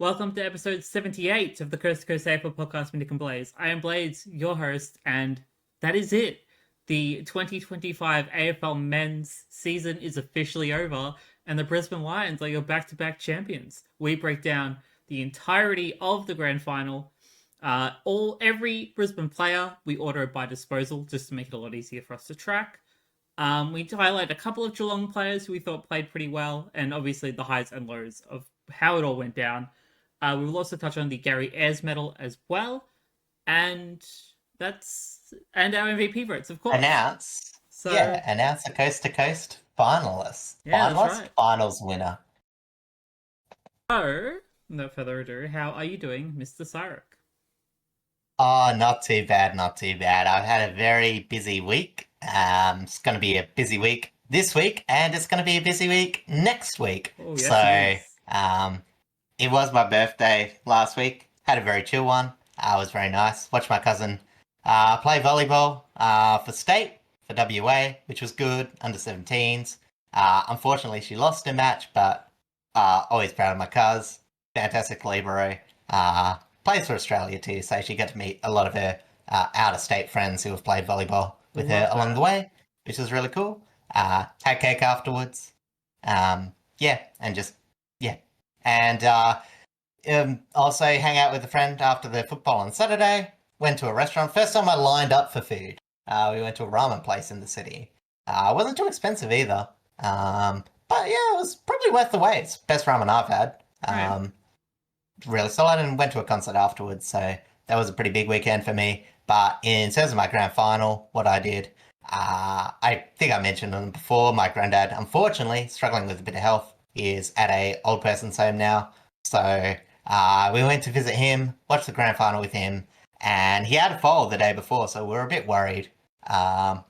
Welcome to episode 78 of the Coast to Coast AFL podcast with Nick and Blaze. I am Blaze, your host, and that is it. The 2025 AFL men's season is officially over, and the Brisbane Lions are your back-to-back champions. We break down the entirety of the grand final. Every Brisbane player, we order it by disposal just to make it a lot easier for us to track. We highlight a couple of Geelong players who we thought played pretty well, and obviously the highs and lows of how it all went down. We will also touch on the Gary Ayers medal as well, and our MVP votes, of course. Announce the coast to coast finalists. Yeah, that's right. Finals winner. So, without further ado, how are you doing, Mr. Cyruk? Oh, not too bad. I've had a very busy week. It's going to be a busy week this week, and it's going to be a busy week next week. Oh, yes, It was my birthday last week. Had a very chill one. It was very nice. Watched my cousin play volleyball for state, for WA, which was good, under 17s. Unfortunately, she lost a match, but always proud of my cuz. Fantastic libero. Plays for Australia too, so she got to meet a lot of her out-of-state friends who have played volleyball with her along the way, which was really cool. Had cake afterwards. And also hang out with a friend after the football on Saturday. Went to a restaurant. First time I lined up for food. We went to a ramen place in the city. It wasn't too expensive either. But yeah, it was probably worth the wait. It's best ramen I've had. Right. Really solid, and went to a concert afterwards. So that was a pretty big weekend for me. But in terms of my grand final, what I did, I think I mentioned them before. My granddad, unfortunately, struggling with a bit of health, is at a old person's home now. So we went to visit him, watched the grand final with him, and he had a fall the day before, so we were a bit worried. But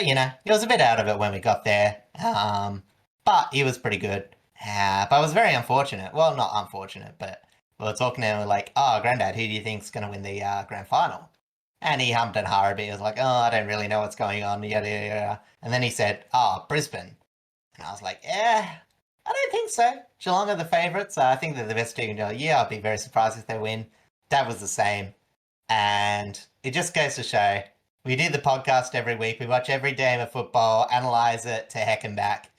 he was a bit out of it when we got there. But he was pretty good. But it was very unfortunate. Well, not unfortunate, but we were talking to him, we're like, oh, Granddad, who do you think's going to win the grand final? And he hummed and hawed a bit. He was like, oh, I don't really know what's going on, yada, yada, yada. And then he said, oh, Brisbane. And I was like, yeah, I don't think so. Geelong are the favourites. I think they're the best team. Yeah, I'll be very surprised if they win. That was the same. And it just goes to show, we do the podcast every week. We watch every game of football, analyse it to heck and back.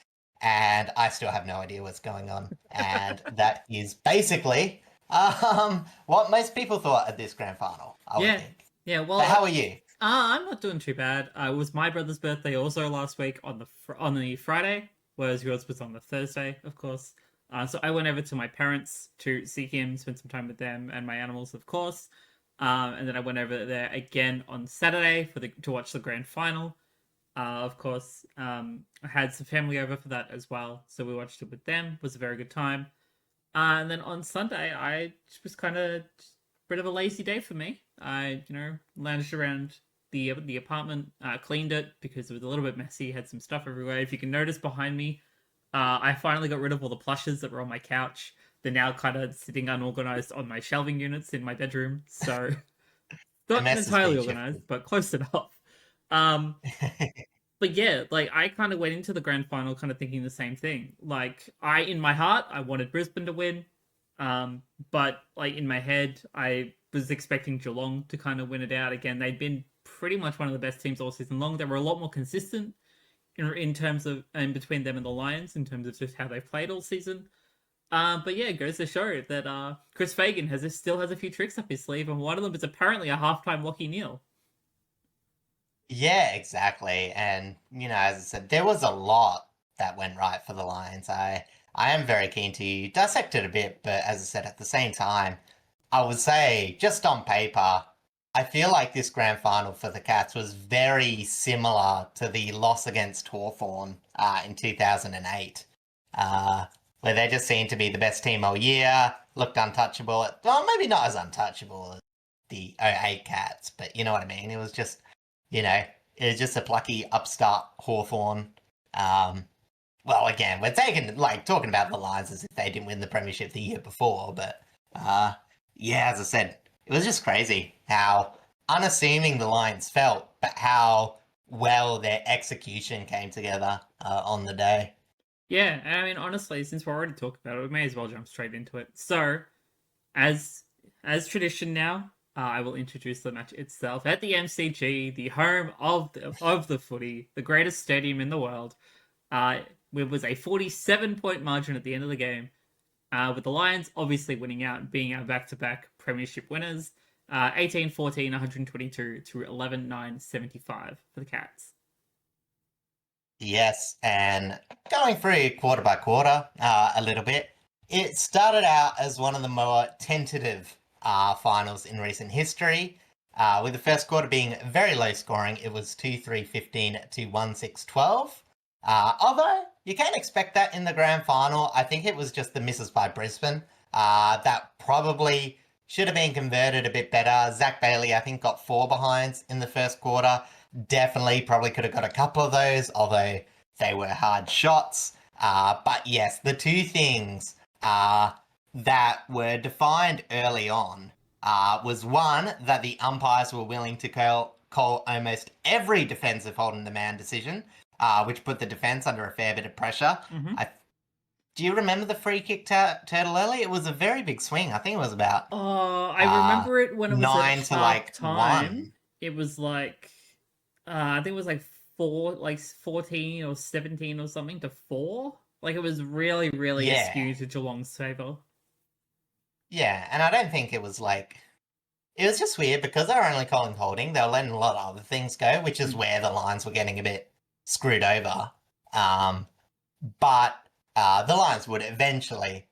And I still have no idea what's going on. And that is basically what most people thought at this grand final, I would think. Yeah, well, but how are you? I'm not doing too bad. It was my brother's birthday also last week on the Friday, whereas yours was on the Thursday, of course. So I went over to my parents to see him, spend some time with them and my animals, of course. And then I went over there again on Saturday to watch the grand final. Of course, I had some family over for that as well, so we watched it with them. It was a very good time. And then on Sunday, I was kind of a bit of a lazy day for me. I, lounged around the apartment, cleaned it because it was a little bit messy, had some stuff everywhere. If you can notice behind me, I finally got rid of all the plushes that were on my couch. They're now kind of sitting unorganized on my shelving units in my bedroom. So not entirely organized, but close enough. But yeah, I kind of went into the grand final kind of thinking the same thing. In my heart, I wanted Brisbane to win. But in my head, I was expecting Geelong to kind of win it out again. They'd been pretty much one of the best teams all season long. They were a lot more consistent in terms of, and between them and the Lions, in terms of just how they played all season. But yeah, it goes to show that Chris Fagan still has a few tricks up his sleeve, and one of them is apparently a halftime Lachie Neale. Yeah, exactly. And, as I said, there was a lot that went right for the Lions. I am very keen to dissect it a bit, but as I said, at the same time, I would say, just on paper, I feel like this grand final for the Cats was very similar to the loss against Hawthorn in 2008, where they just seemed to be the best team all year, looked untouchable. Well, maybe not as untouchable as the 08 Cats, but you know what I mean? It was just, it was just a plucky upstart Hawthorn. Well, again, we're talking about the Lions as if they didn't win the premiership the year before, but yeah, as I said, it was just crazy how unassuming the Lions felt, but how well their execution came together on the day. Yeah, I mean, honestly, since we're already talking about it, we may as well jump straight into it. So, as tradition now, I will introduce the match itself at the MCG, the home of the footy, the greatest stadium in the world. It was a 47-point margin at the end of the game, with the Lions obviously winning out and being our back-to-back premiership winners. 18-14, 122 to 11-9, 75 for the Cats. Yes, and going through quarter by quarter a little bit, it started out as one of the more tentative finals in recent history, with the first quarter being very low scoring. It was 2-3-15 to 1-6-12. Although you can't expect that in the grand final. I think it was just the misses by Brisbane that probably should have been converted a bit better. Zach Bailey, I think, got 4 behinds in the first quarter. Definitely probably could have got a couple of those, although they were hard shots. But yes, the two things that were defined early on was one, that the umpires were willing to call almost every defensive holding the man decision, which put the defense under a fair bit of pressure. Mm-hmm. Do you remember the free kick turtle early? It was a very big swing. I think it was about I remember it when it was 9 at to half time. 1. It was like, I think it was like 14 or 17 or something to 4. Like it was really, really askew to Geelong's favour. Yeah, and I don't think it was like... It was just weird because they were only calling holding. They were letting a lot of other things go, which is where the Lions were getting a bit screwed over. But the Lions would eventually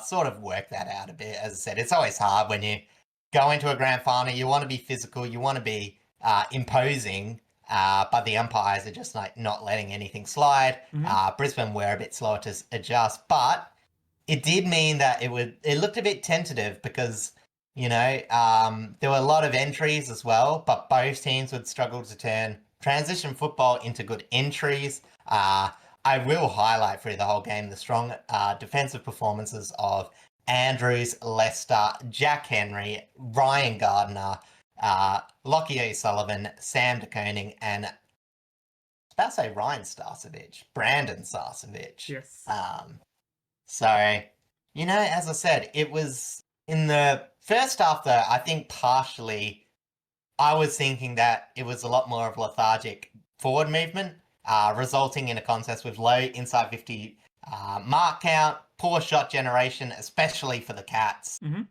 sort of work that out a bit. As I said, it's always hard when you go into a grand final. You want to be physical. You want to be imposing. But the umpires are just like not letting anything slide. Mm-hmm. Brisbane were a bit slower to adjust. But it did mean that it looked a bit tentative because... there were a lot of entries as well, but both teams would struggle to turn transition football into good entries. I will highlight through the whole game the strong defensive performances of Andrews, Lester, Jack Henry, Ryan Gardner, Lockie O'Sullivan, Sam de Koning, and I was about to say Ryan Starcevich, Brandon Starcevich. Yes. So, as I said, it was in the first half, though, I think partially I was thinking that it was a lot more of lethargic forward movement, resulting in a contest with low inside 50 mark count, poor shot generation, especially for the Cats. Mm-hmm.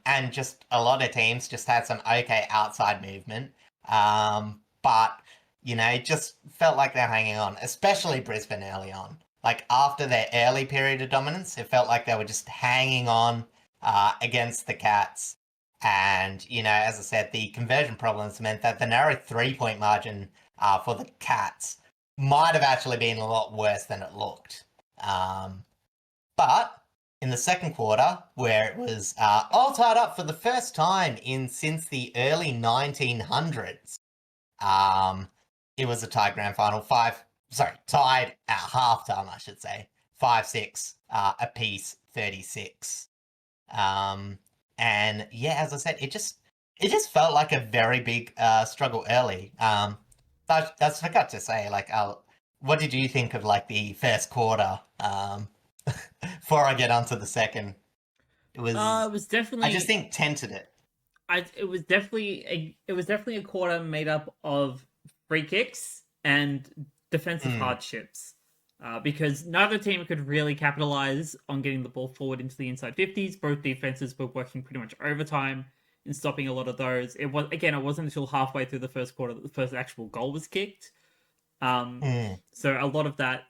And just a lot of teams just had some okay outside movement. But, it just felt like they're hanging on, especially Brisbane early on. Like after their early period of dominance, it felt like they were just hanging on against the Cats. And, as I said, the conversion problems meant that the narrow 3-point margin for the Cats might have actually been a lot worse than it looked. But in the second quarter, where it was all tied up for the first time since the early 1900s, it was a tie grand final. Tied at halftime, I should say. 5-6 apiece, 36. And yeah, as I said, it just felt like a very big struggle early. That's forgot to say, like, what did you think of like the first quarter? Before I get onto the second, it was definitely. I just think tented it. It was definitely a quarter made up of free kicks and defensive hardships. Because neither team could really capitalize on getting the ball forward into the inside 50s. Both defenses were working pretty much overtime in stopping a lot of those. It wasn't until halfway through the first quarter that the first actual goal was kicked. So a lot of that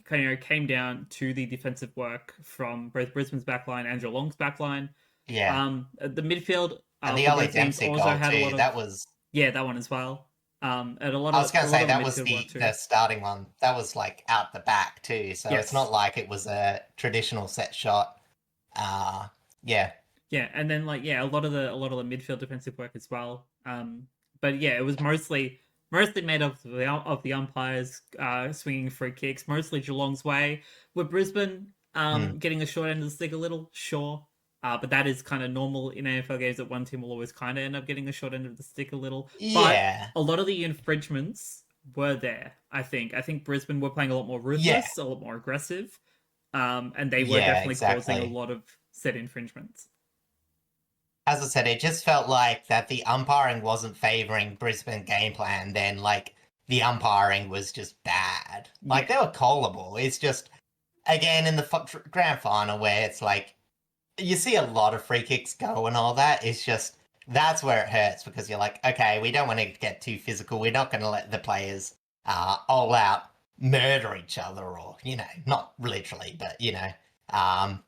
came down to the defensive work from both Brisbane's backline and Geelong's backline. Yeah. The midfield And the Ollie Dempsey goal too. That was that one as well. And a lot of I was going to say that was the starting one. That was like out the back too, so yes. It's not like it was a traditional set shot. Yeah. Yeah, and then a lot of the midfield defensive work as well. But yeah, it was mostly made up of the umpires swinging free kicks, mostly Geelong's way. With Brisbane getting a short end of the stick a little, sure. But that is kind of normal in AFL games that one team will always kind of end up getting a short end of the stick a little. Yeah. But a lot of the infringements were there, I think. I think Brisbane were playing a lot more ruthless, a lot more aggressive. And they were definitely causing a lot of set infringements. as I said, it just felt like that the umpiring wasn't favouring Brisbane game plan. Then, like, the umpiring was just bad. Like, they were callable. It's just, again, in the grand final where it's like, you see a lot of free kicks go and all that. It's just, that's where it hurts because you're like, okay, we don't want to get too physical. We're not going to let the players all out murder each other or, not literally, but,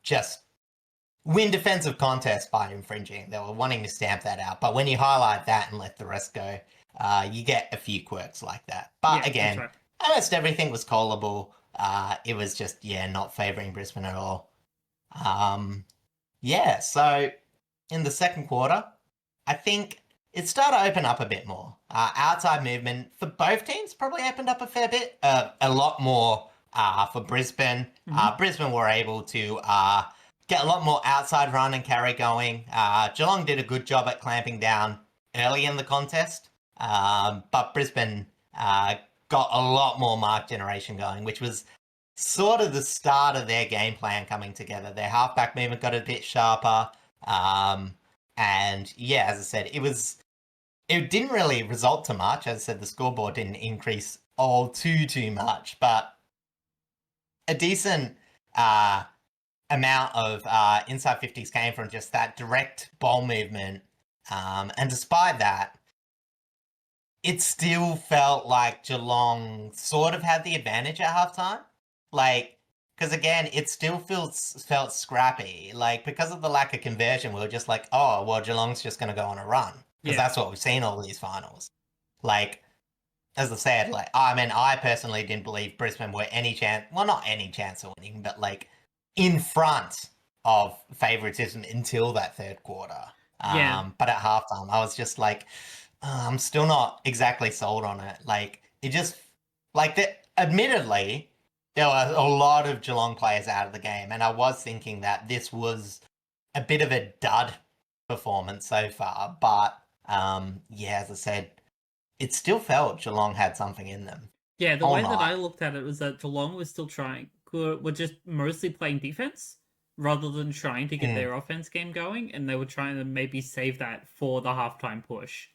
just win defensive contests by infringing. They were wanting to stamp that out. But when you highlight that and let the rest go, you get a few quirks like that. But again, right. almost everything was callable. It was just, not favouring Brisbane at all. So in the second quarter, I think it started to open up a bit more. Outside movement for both teams probably opened up a fair bit. A lot more for Brisbane. Brisbane were able to get a lot more outside run and carry going. Geelong did a good job at clamping down early in the contest. But Brisbane got a lot more mark generation going, which was sort of the start of their game plan coming together. Their halfback movement got a bit sharper. And yeah, as I said, it didn't really result to much. As I said, the scoreboard didn't increase all too much, but a decent amount of inside 50s came from just that direct ball movement. And despite that, it still felt like Geelong sort of had the advantage at halftime. Like, because again, it still felt scrappy. Like, because of the lack of conversion, we were just like, oh, well, Geelong's just going to go on a run. Because that's what we've seen all these finals. Like, as I said, like, I mean, I personally didn't believe Brisbane were any chance, well, not any chance of winning, but like in front of favouritism until that third quarter. But at halftime, I was just like, I'm still not exactly sold on it. Like, it just, like, admittedly, there were a lot of Geelong players out of the game, and I was thinking that this was a bit of a dud performance so far. But, as I said, it still felt Geelong had something in them. Yeah, the way that I looked at it was that Geelong was still were just mostly playing defense rather than trying to get their offense game going, and they were trying to maybe save that for the halftime push,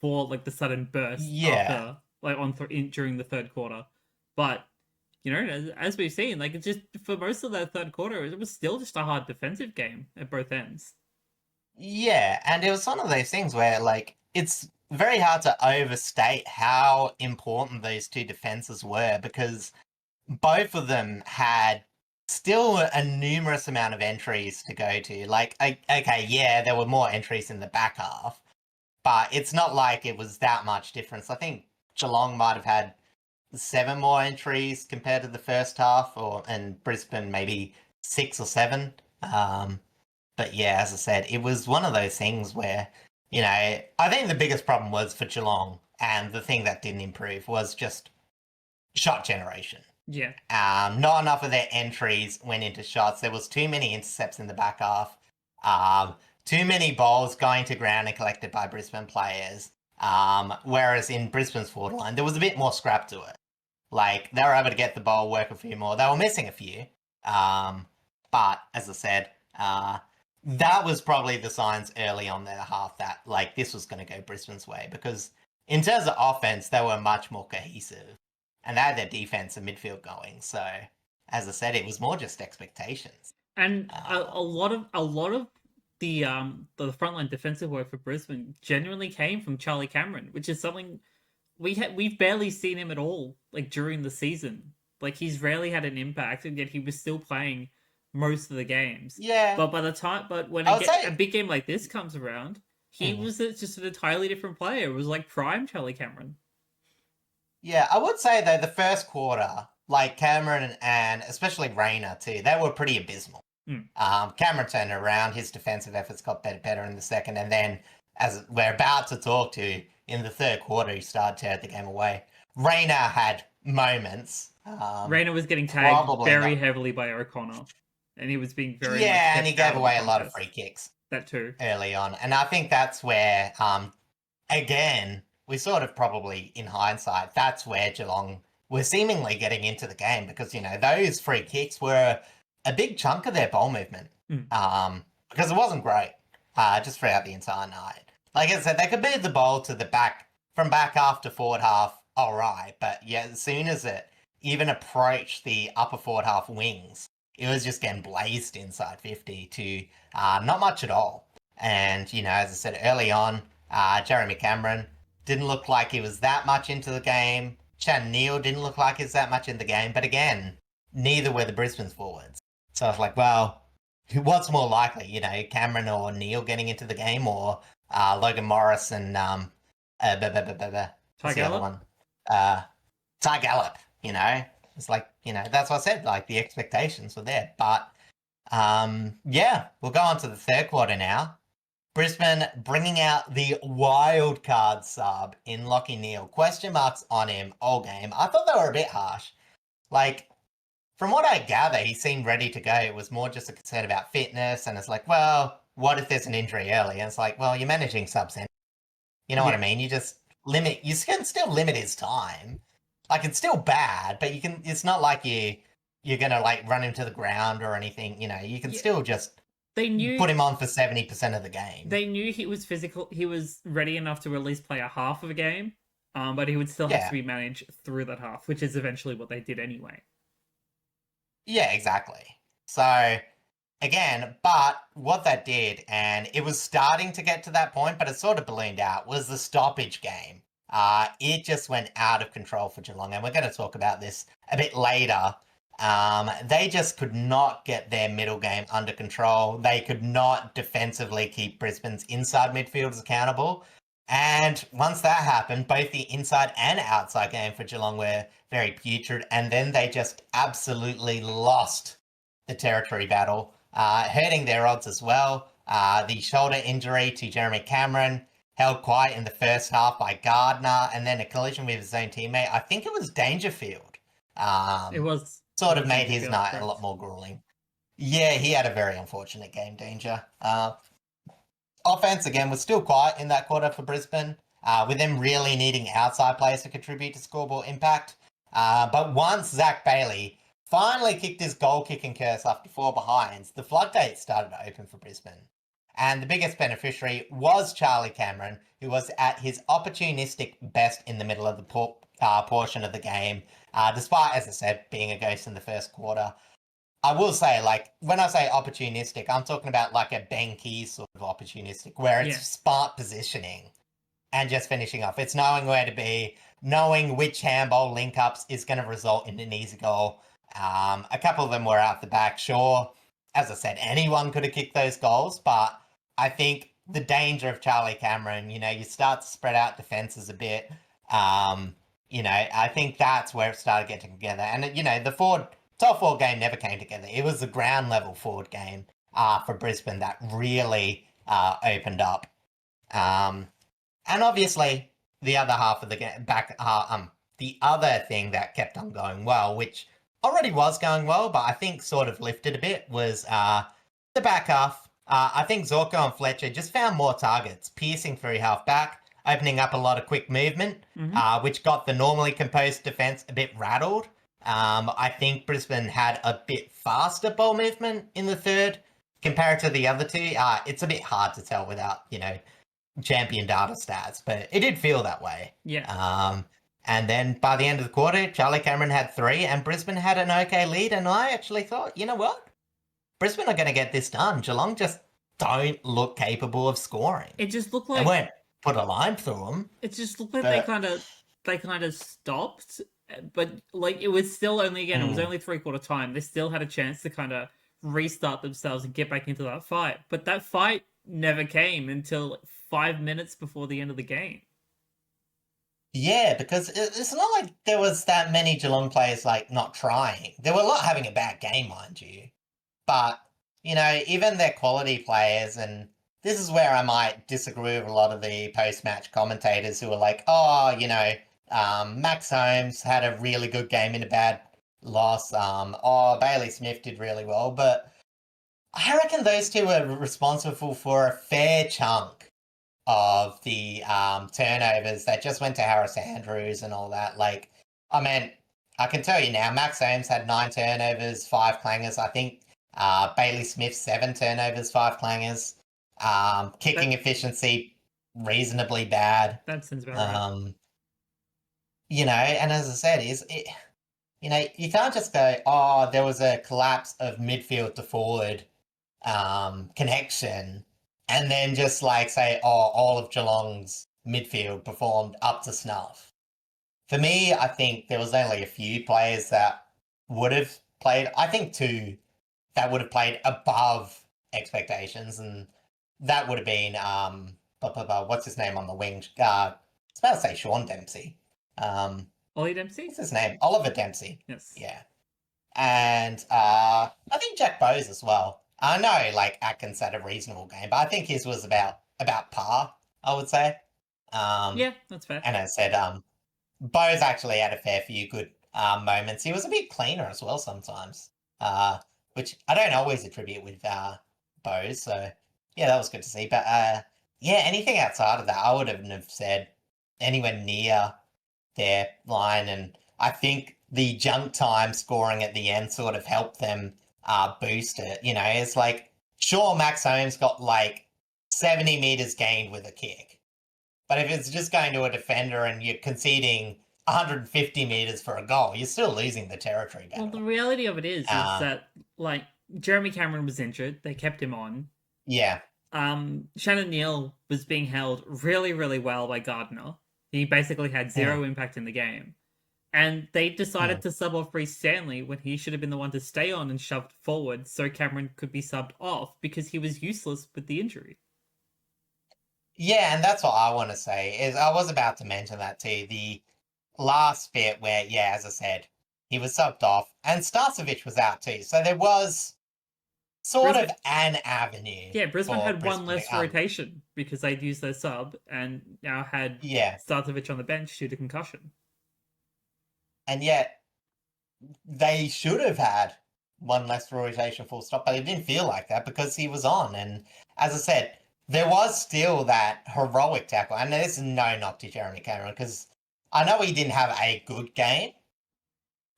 for like the sudden burst after, like during the third quarter. But as we've seen, like it's just for most of that third quarter, it was still just a hard defensive game at both ends. Yeah, and it was one of those things where like it's very hard to overstate how important those two defenses were because both of them had still a numerous amount of entries to go to. Like, okay, yeah, there were more entries in the back half, but it's not like it was that much difference. I think Geelong might have had 7 more entries compared to the first half, and Brisbane maybe 6 or 7. But yeah, as I said, it was one of those things where, I think the biggest problem was for Geelong, and the thing that didn't improve was just shot generation. Yeah. Not enough of their entries went into shots. There was too many intercepts in the back half. Too many balls going to ground and collected by Brisbane players. Whereas in Brisbane's forward line, there was a bit more scrap to it. Like, they were able to get the ball, work a few more. They were missing a few. But, as I said, that was probably the signs early on their half that, like, this was going to go Brisbane's way. Because in terms of offense, they were much more cohesive. And they had their defense and midfield going. So, as I said, it was more just expectations. And a lot of the frontline defensive work for Brisbane genuinely came from Charlie Cameron, which is something we've barely seen him at all, like during the season. Like he's rarely had an impact, and yet he was still playing most of the games. Yeah. But when a big game like this comes around, he was just an entirely different player. It was like prime Charlie Cameron. Yeah, I would say though the first quarter, like Cameron and especially Rayner too, they were pretty abysmal. Cameron turned around, his defensive efforts got better in the second, and then as we're about to talk to, in the third quarter he started to tear the game away. Rayner had moments. Rayner was getting tagged very heavily by O'Connor, and he was being very and he gave away a lot of free kicks. That too. Early on, and I think that's where again, we sort of probably, in hindsight, that's where Geelong were seemingly getting into the game because, those free kicks were a big chunk of their ball movement because it wasn't great. just throughout the entire night. Like I said, they could move the ball to the back, from back half to forward half, all right. But yeah, as soon as it even approached the upper forward half wings, it was just getting blazed inside 50 to not much at all. And, as I said early on, Jeremy Cameron didn't look like he was that much into the game. Chan Neal didn't look like he was that much in the game. But again, neither were the Brisbane's forwards. So I was like, well, what's more likely, Cameron or Neal getting into the game, or Logan Morris and what's the other one? Ty Gallup, It's like, that's what I said, like the expectations were there. But yeah, we'll go on to the third quarter now. Brisbane bringing out the wild card sub in Lachie Neale. Question marks on him all game. I thought they were a bit harsh. Like, from what I gather, he seemed ready to go. It was more just a concern about fitness, and it's like, well, what if there's an injury early? And it's like, well, you're managing subs. You know what I mean? You just limit. You can still limit his time. Like, it's still bad, but you can. It's not like you're gonna like run him to the ground or anything. You can still just put him on for 70% of the game. They knew he was physical. He was ready enough to at least play a half of a game, but he would still have to be managed through that half, which is eventually what they did anyway. Yeah, exactly. So, again, but what that did, and it was starting to get to that point, but it sort of ballooned out, was the stoppage game. It just went out of control for Geelong, and we're going to talk about this a bit later. They just could not get their middle game under control. They could not defensively keep Brisbane's inside midfielders accountable. And once that happened, both the inside and outside game for Geelong were very putrid, and then they just absolutely lost the territory battle, hurting their odds as well. The shoulder injury to Jeremy Cameron, held quiet in the first half by Gardner, and then a collision with his own teammate. I think it was Dangerfield. It was sort of made his night a lot more grueling. Yeah, he had a very unfortunate game, Danger. Offense, again, was still quiet in that quarter for Brisbane, with them really needing outside players to contribute to scoreboard impact. But once Zach Bailey finally kicked his goal-kicking curse after 4 behinds, the floodgates started to open for Brisbane. And the biggest beneficiary was Charlie Cameron, who was at his opportunistic best in the middle of the portion of the game, despite, as I said, being a ghost in the first quarter. I will say, like, when I say opportunistic, I'm talking about like a Ben Key sort of opportunistic, where it's smart positioning and just finishing off. It's knowing where to be, knowing which handball link-ups is going to result in an easy goal. A couple of them were out the back, sure. As I said, anyone could have kicked those goals, but I think the danger of Charlie Cameron, you start to spread out defenses a bit. I think that's where it started getting together. And, the top 4 game never came together. It was the ground level forward game for Brisbane that really opened up. And obviously, the other half of the game, the other thing that kept on going well, which already was going well, but I think sort of lifted a bit, was the back half. I think Zorko and Fletcher just found more targets, piercing through half back, opening up a lot of quick movement, which got the normally composed defence a bit rattled. I think Brisbane had a bit faster ball movement in the third compared to the other two. It's a bit hard to tell without, champion data stats, but it did feel that way. Yeah. And then by the end of the quarter, Charlie Cameron had 3 and Brisbane had an okay lead. And I actually thought, you know what? Brisbane are going to get this done. Geelong just don't look capable of scoring. It just looked like they won't put a line through them. It just looked like they kind of stopped, but like it was still only it was only 3/4 time. They still had a chance to kind of restart themselves and get back into that fight. But that fight never came until 5 minutes before the end of the game. Yeah, because it's not like there was that many Geelong players like not trying. They were a lot having a bad game, mind you. But, even their quality players, and this is where I might disagree with a lot of the post-match commentators who are like, Max Holmes had a really good game in a bad loss. Bailey Smith did really well. But I reckon those two were responsible for a fair chunk of the turnovers that just went to Harris Andrews and all that. Like, I can tell you now, Max Holmes had 9 turnovers, 5 clangers. I think Bailey Smith, 7 turnovers, 5 clangers. Kicking efficiency reasonably bad. That sounds about right. And as I said, you can't just go, oh, there was a collapse of midfield to forward connection, and then just like say, oh, all of Geelong's midfield performed up to snuff. For me, I think there was only a few players that would have played. I think two that would have played above expectations, and that would have been what's his name on the wing? I was about to say Sean Dempsey. Ollie Dempsey? What's his name? Oliver Dempsey. Yes. Yeah. And I think Jack Bowes as well. I know like Atkins had a reasonable game, but I think his was about par, I would say. Yeah, that's fair. And as I said, Bowes actually had a fair few good moments. He was a bit cleaner as well sometimes, which I don't always attribute with Bowes. So yeah, that was good to see. But yeah, anything outside of that, I wouldn't have said anywhere near their line. And I think the junk time scoring at the end sort of helped them boost it. It's like, sure, Max Holmes got like 70 meters gained with a kick. But if it's just going to a defender and you're conceding 150 meters for a goal, you're still losing the territory battle. Well, the reality of it is that like Jeremy Cameron was injured. They kept him on. Yeah. Shannon Neal was being held really, really well by Gardner. He basically had zero impact in the game. And they decided to sub off Reece Stanley when he should have been the one to stay on and shoved forward so Cameron could be subbed off because he was useless with the injury. Yeah, and that's what I want to say, is I was about to mention that too. The last bit where, yeah, as I said, he was subbed off and Starcevic was out too. So there was sort of an avenue. Yeah, Brisbane had one less rotation because they'd used their sub and now had Starcevic on the bench due to concussion. And yet they should have had one less rotation full stop, but it didn't feel like that because he was on. And as I said, there was still that heroic tackle. And there's no knock to Jeremy Cameron because I know he didn't have a good game,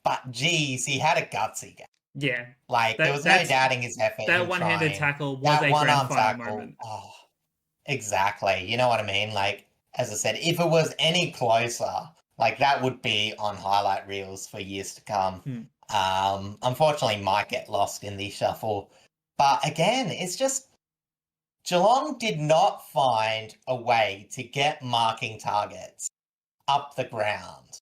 but geez, he had a gutsy game. Yeah. Like, there was no doubting his effort. That one-handed tackle was a grand final moment. Oh, exactly. You know what I mean? Like, as I said, if it was any closer, like, that would be on highlight reels for years to come. Unfortunately, might get lost in the shuffle. But again, it's just Geelong did not find a way to get marking targets up the ground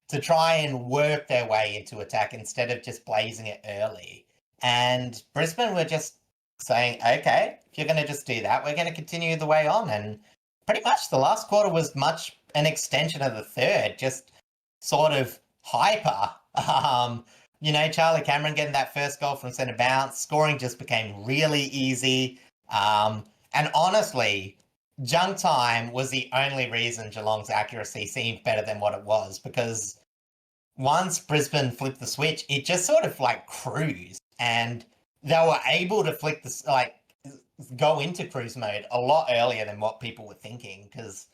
to try and work their way into attack instead of just blazing it early. And Brisbane were just saying, okay, if you're going to just do that, we're going to continue the way on. And pretty much the last quarter was much an extension of the third, just sort of hyper. Charlie Cameron getting that first goal from centre bounce, scoring just became really easy. And honestly, junk time was the only reason Geelong's accuracy seemed better than what it was, because once Brisbane flipped the switch, it just sort of like cruised, and they were able to go into cruise mode a lot earlier than what people were thinking. Because,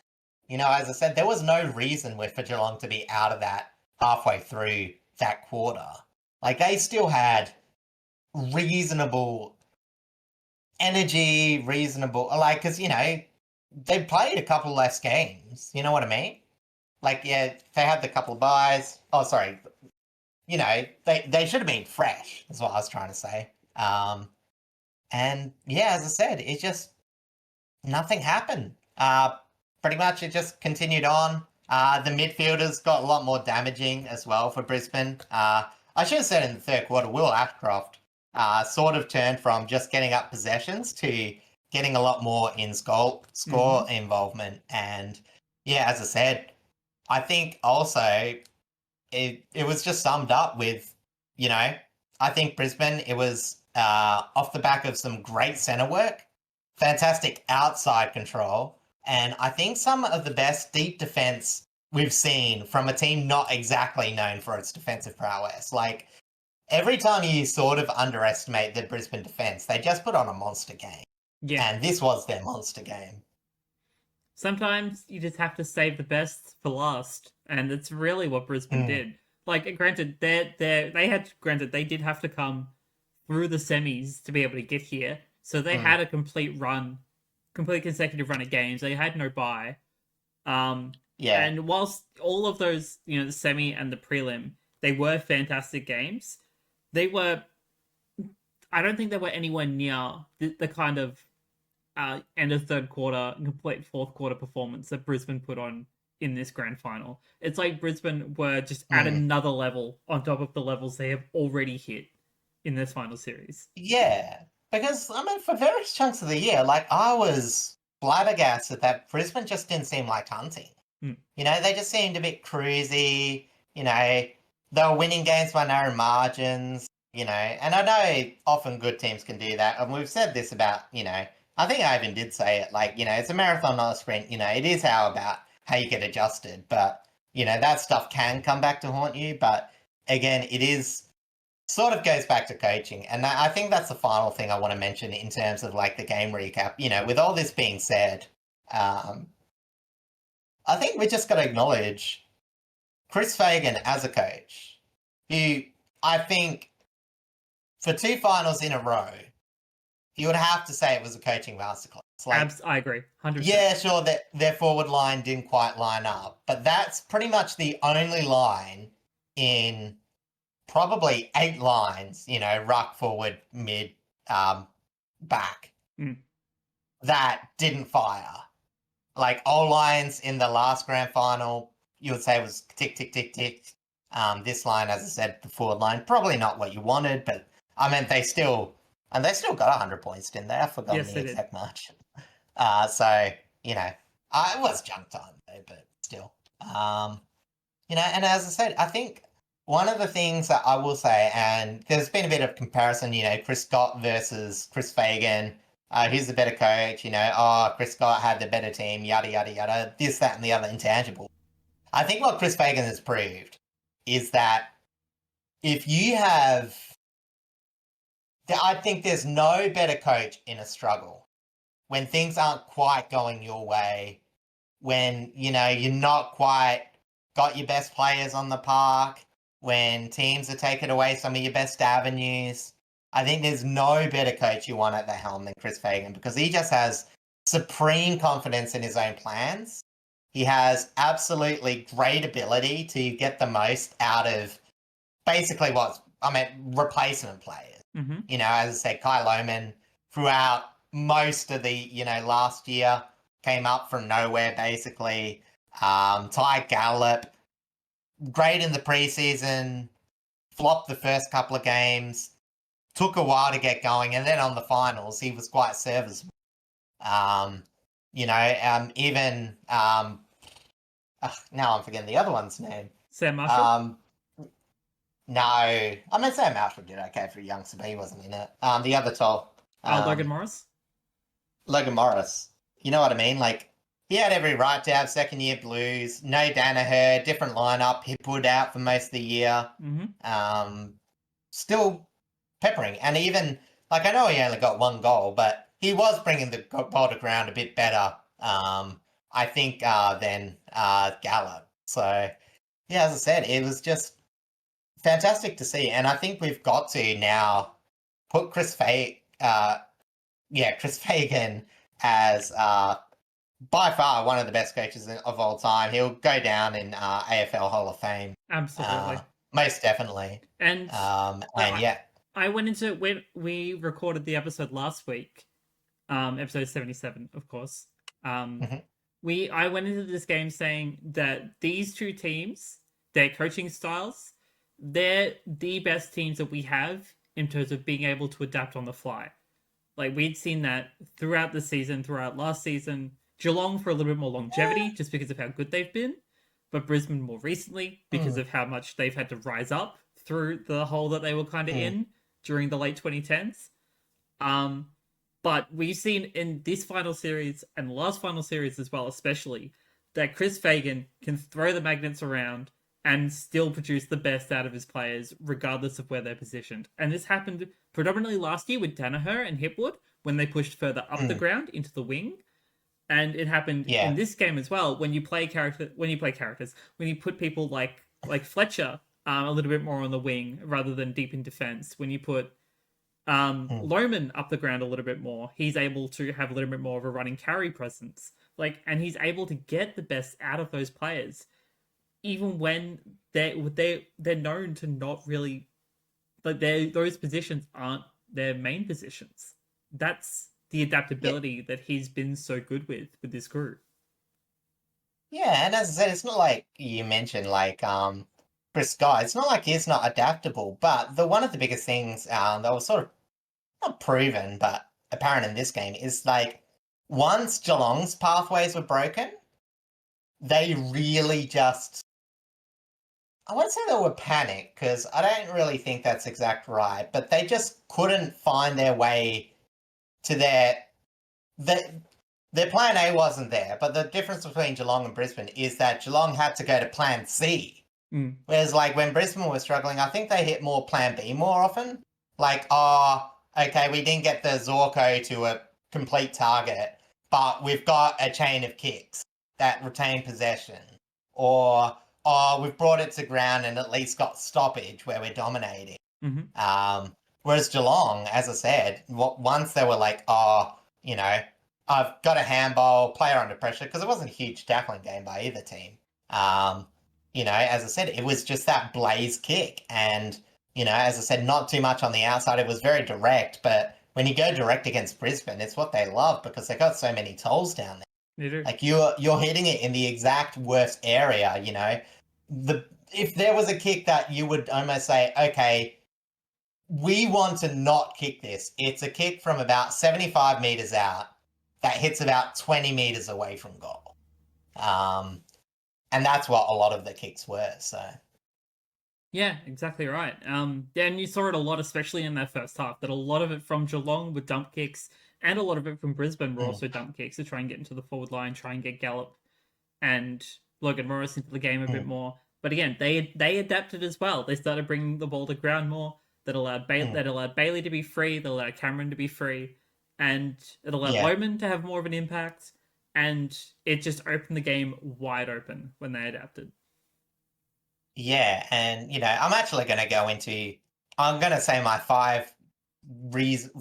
as I said, there was no reason for Geelong to be out of that halfway through that quarter. Like, they still had reasonable energy, because, they played a couple less games. You know what I mean? Like, yeah, they had the couple of buys. Oh, sorry. They should have been fresh, is what I was trying to say. And, yeah, as I said, it just, nothing happened. Pretty much it just continued on. The midfielders got a lot more damaging as well for Brisbane. I should have said in the third quarter, Will Ashcroft sort of turned from just getting up possessions to getting a lot more in score involvement. And yeah, as I said, I think also it was just summed up with, I think Brisbane, it was off the back of some great centre work, fantastic outside control, and I think some of the best deep defence we've seen from a team not exactly known for its defensive prowess. Like, every time you sort of underestimate the Brisbane defence, they just put on a monster game. Yeah. And this was their monster game. Sometimes you just have to save the best for last, and it's really what Brisbane did. Like, granted, they did have to come through the semis to be able to get here, so they had a complete run complete consecutive run of games. They had no bye. Yeah. And whilst all of those, the semi and the prelim, they were fantastic games, they were. I don't think they were anywhere near the kind of end of third quarter and complete fourth quarter performance that Brisbane put on in this grand final. It's like Brisbane were just at another level on top of the levels they have already hit in this final series. Yeah. Because, I mean, for various chunks of the year, like, I was flabbergasted that Brisbane just didn't seem like hunting. They just seemed a bit cruisy. They were winning games by narrow margins, and I know often good teams can do that. And we've said this about, I think I even did say it, like, it's a marathon, not a sprint. It is about how you get adjusted. But, that stuff can come back to haunt you. But again, it is sort of goes back to coaching. And I think that's the final thing I want to mention in terms of like the game recap. With all this being said, I think we just got to acknowledge Chris Fagan as a coach, who I think for 2 finals in a row, you would have to say it was a coaching masterclass. Like, I agree, 100%. Yeah, sure, that their forward line didn't quite line up, but that's pretty much the only line in probably 8 lines, ruck, forward, mid, back, that didn't fire. Like, all lines in the last grand final, you would say was tick, tick, tick, tick. This line, as I said, the forward line, probably not what you wanted, but I mean, they still got 100 points, didn't they? I've forgotten the exact margin. So, it was junk time though, but still. And as I said, I think one of the things that I will say, and there's been a bit of comparison, Chris Scott versus Chris Fagan. Who's the better coach? Chris Scott had the better team, yada, yada, yada, this, that, and the other intangible. I think what Chris Fagan has proved is that if you have... I think there's no better coach in a struggle. When things aren't quite going your way, when, you're not quite got your best players on the park, when teams are taking away some of your best avenues, I think there's no better coach you want at the helm than Chris Fagan, because he just has supreme confidence in his own plans. He has absolutely great ability to get the most out of basically replacement players. As I said, Kai Lohmann throughout most of the, last year came up from nowhere, basically. Ty Gallup, great in the preseason, flopped the first couple of games, took a while to get going, and then on the finals, he was quite serviceable. Even now I'm forgetting the other one's name. Sam Marshall? No, I mean, Sam Marshall did okay for a youngster, but he wasn't in it. The other tall. Logan Morris? Logan Morris. You know what I mean? Like, he had every right to have second-year blues. No Danaher, different lineup. He pulled out for most of the year. Still peppering. And even, like, I know he only got 1 goal, but he was bringing the ball to ground a bit better, I think, than Gallup. So, yeah, as I said, it was just fantastic to see. And I think we've got to now put Chris Fagan as by far one of the best coaches of all time. He'll go down in AFL Hall of Fame. Absolutely. Most definitely. And yeah. I went into when we recorded the episode last week, episode 77, of course. I went into this game saying that these 2 teams, their coaching styles, they're the best teams that we have in terms of being able to adapt on the fly. Like, we'd seen that throughout the season, throughout last season. Geelong for a little bit more longevity, just because of how good they've been. But Brisbane more recently, because of how much they've had to rise up through the hole that they were kind of in during the late 2010s. But we've seen in this final series, and the last final series as well, especially, that Chris Fagan can throw the magnets around and still produce the best out of his players, regardless of where they're positioned. And this happened predominantly last year with Danaher and Hipwood, when they pushed further up the ground into the wing. And it happened in this game as well, when you put people like Fletcher a little bit more on the wing rather than deep in defense, when you put Mm. Lohman up the ground a little bit more. He's able to have a little bit more of a running carry presence. And he's able to get the best out of those players, even when they're known to not really those positions aren't their main positions. That's the Yeah, adaptability that he's been so good with this group. yeah, and as I said, it's not like you mentioned, like Chris Scott. It's not like he's not adaptable, but the one of the biggest things that was sort of not proven, but apparent in this game is like once Geelong's pathways were broken, they really just I wouldn't say they were panicked because I don't really think that's exact right, but they just couldn't find their way to their their plan A wasn't there. But the difference between Geelong and Brisbane is that Geelong had to go to plan C. Mm. Whereas like when Brisbane was struggling, I think they hit more plan B more often. Like, oh, okay, we didn't get the Zorko to a complete target, but we've got a chain of kicks that retain possession. Or we've brought it to ground and at least got stoppage where we're dominating. Mm-hmm. Whereas Geelong, as I said, once they were like, oh, you know, I've got a handball, player under pressure, because it wasn't a huge tackling game by either team. Um, as I said, it was just that blaze kick. And, as I said, not too much on the outside. It was very direct, but when you go direct against Brisbane, it's what they love because they got so many tolls down there. They do. Like you're hitting it in the exact worst area, if there was a kick that you would almost say, okay, we want to not kick this. It's a kick from about 75 meters out that hits about 20 meters away from goal. And that's what a lot of the kicks were. So Yeah, exactly right. Yeah, and you saw it a lot, especially in that first half, that a lot of it from Geelong were dump kicks, and a lot of it from Brisbane were mm, also dump kicks to try and get into the forward line, try and get Gallup and Logan Morris into the game a bit mm, more. But again, they adapted as well. They started bringing the ball to ground more. mm. That allowed Bailey to be free. That allowed Cameron to be free, and it allowed Yeah. Lohman to have more of an impact. And it just opened the game wide open when they adapted. Yeah, and I'm actually going to go into. I'm going to say my five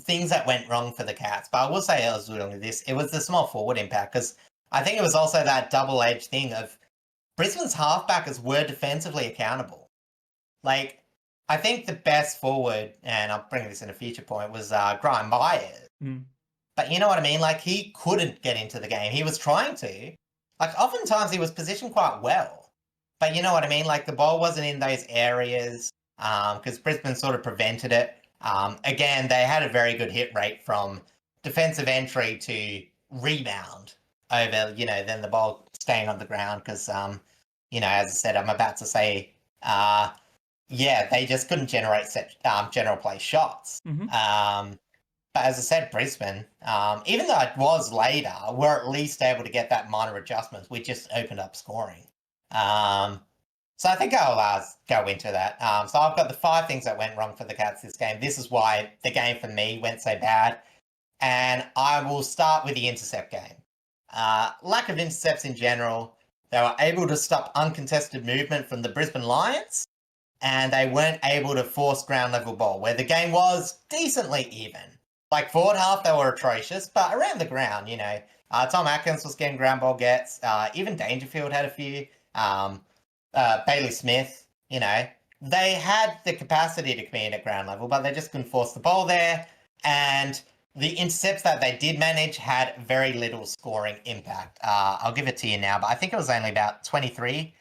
things that went wrong for the Cats, but I will say as well with this, it was the small forward impact because I think it was also that double-edged thing of Brisbane's halfbackers were defensively accountable. Like, I think the best forward, and I'll bring this in a future point, was Graham Myers. Mm. But you know what I mean? Like, he couldn't get into the game. He was trying to. Like, oftentimes he was positioned quite well. But you know what I mean? Like, the ball wasn't in those areas because Brisbane sort of prevented it. Again, they had a very good hit rate from defensive entry to rebound over, then the ball staying on the ground because, as I said, I'm about to say, they just couldn't generate general play shots. Mm-hmm. But as I said, Brisbane, even though it was later, were at least able to get that minor adjustments. We just opened up scoring. So I think I'll go into that. So I've got the 5 things that went wrong for the Cats this game. This is why the game for me went so bad. And I will start with the intercept game. Lack of intercepts in general. They were able to stop uncontested movement from the Brisbane Lions. And they weren't able to force ground level ball, where the game was decently even. Like forward half, they were atrocious, but around the ground, Tom Atkins was getting ground ball gets. Even Dangerfield had a few. Bailey Smith, they had the capacity to compete at ground level, but they just couldn't force the ball there. And the intercepts that they did manage had very little scoring impact. I'll give it to you now, but I think it was only about 23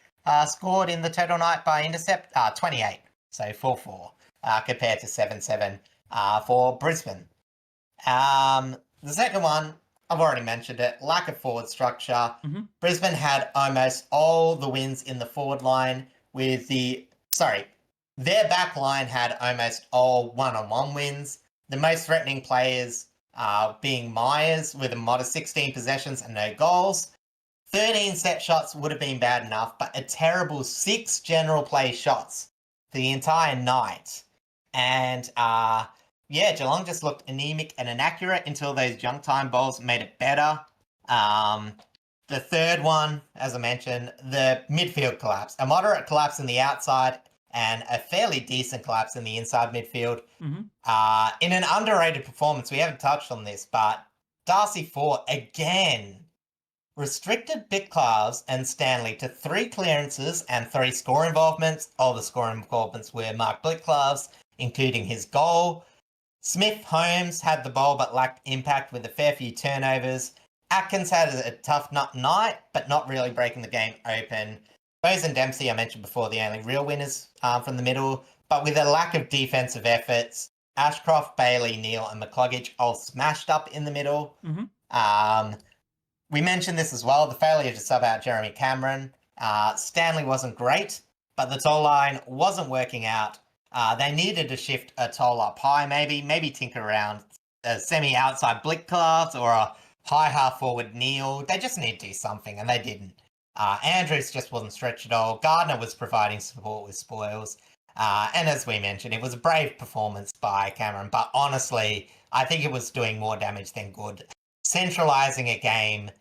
scored in the total night by intercept. 28, so 4-4 compared to 7-7 for Brisbane. The second one, I've already mentioned it, lack of forward structure. Mm-hmm. Brisbane had almost all the wins in the forward line their back line had almost all one-on-one wins. The most threatening players being Myers with a modest 16 possessions and no goals. 13 set shots would have been bad enough, but a terrible 6 general play shots for the entire night. And Geelong just looked anemic and inaccurate until those junk time balls made it better. The third one, as I mentioned, the midfield collapse. A moderate collapse in the outside and a fairly decent collapse in the inside midfield. Mm-hmm. In an underrated performance, we haven't touched on this, but Darcy Fort again restricted Bitclaves and Stanley to 3 clearances and 3 score involvements. All the scoring involvements were Mark Bitclaves, including his goal. Smith Holmes had the ball but lacked impact with a fair few turnovers. Atkins had a tough night, but not really breaking the game open. Bose and Dempsey, I mentioned before, the only real winners from the middle, but with a lack of defensive efforts. Ashcroft, Bailey, Neal, and McCluggage all smashed up in the middle. Mm-hmm. We mentioned this as well, the failure to sub out Jeremy Cameron. Stanley wasn't great, but the toll line wasn't working out. They needed to shift a toll up high, maybe tinker around a semi-outside Bitclaves or a high half-forward Neal. They just need to do something, and they didn't. Andrews just wasn't stretched at all. Gardner was providing support with spoils. And as we mentioned, it was a brave performance by Cameron, but honestly, I think it was doing more damage than good. Centralising a game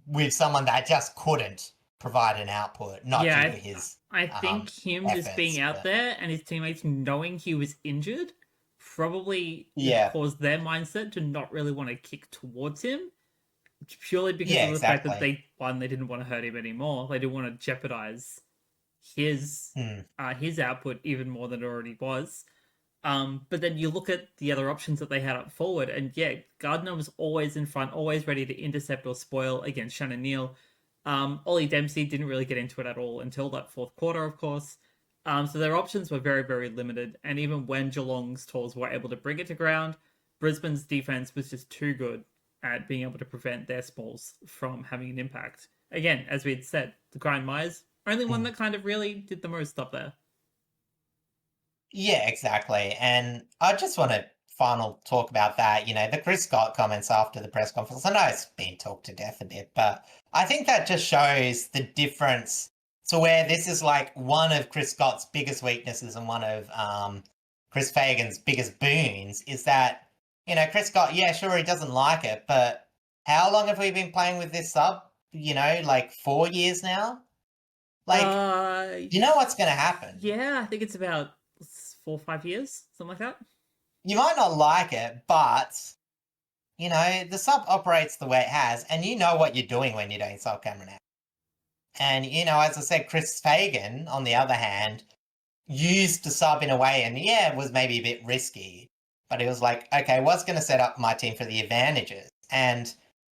with someone that just couldn't provide an output, not due to his I think him efforts, just being out there and his teammates knowing he was injured probably caused their mindset to not really want to kick towards him, purely because of the fact that they didn't want to hurt him anymore. They didn't want to jeopardize his output even more than it already was. But then you look at the other options that they had up forward, and yeah, Gardner was always in front, always ready to intercept or spoil against Shannon Neal. Ollie Dempsey didn't really get into it at all until that fourth quarter, of course. So their options were very, very limited. And even when Geelong's tools were able to bring it to ground, Brisbane's defense was just too good at being able to prevent their smalls from having an impact. Again, as we had said, the Grind Myers, only one that kind of really did the most up there. Yeah, exactly. And I just want to final talk about that. The Chris Scott comments after the press conference. I know it's been talked to death a bit, but I think that just shows the difference to where this is like one of Chris Scott's biggest weaknesses and one of Chris Fagan's biggest boons is that, Chris Scott, yeah, sure, he doesn't like it, but how long have we been playing with this sub? Like 4 years now? Like, you know what's going to happen. Yeah, I think it's about 4 or 5 years, something like that. You might not like it, but the sub operates the way it has, and you know what you're doing when you're doing sub Cameron out. And as I said, Chris Fagan, on the other hand, used the sub in a way, and yeah, it was maybe a bit risky, but it was like, okay, what's going to set up my team for the advantages? And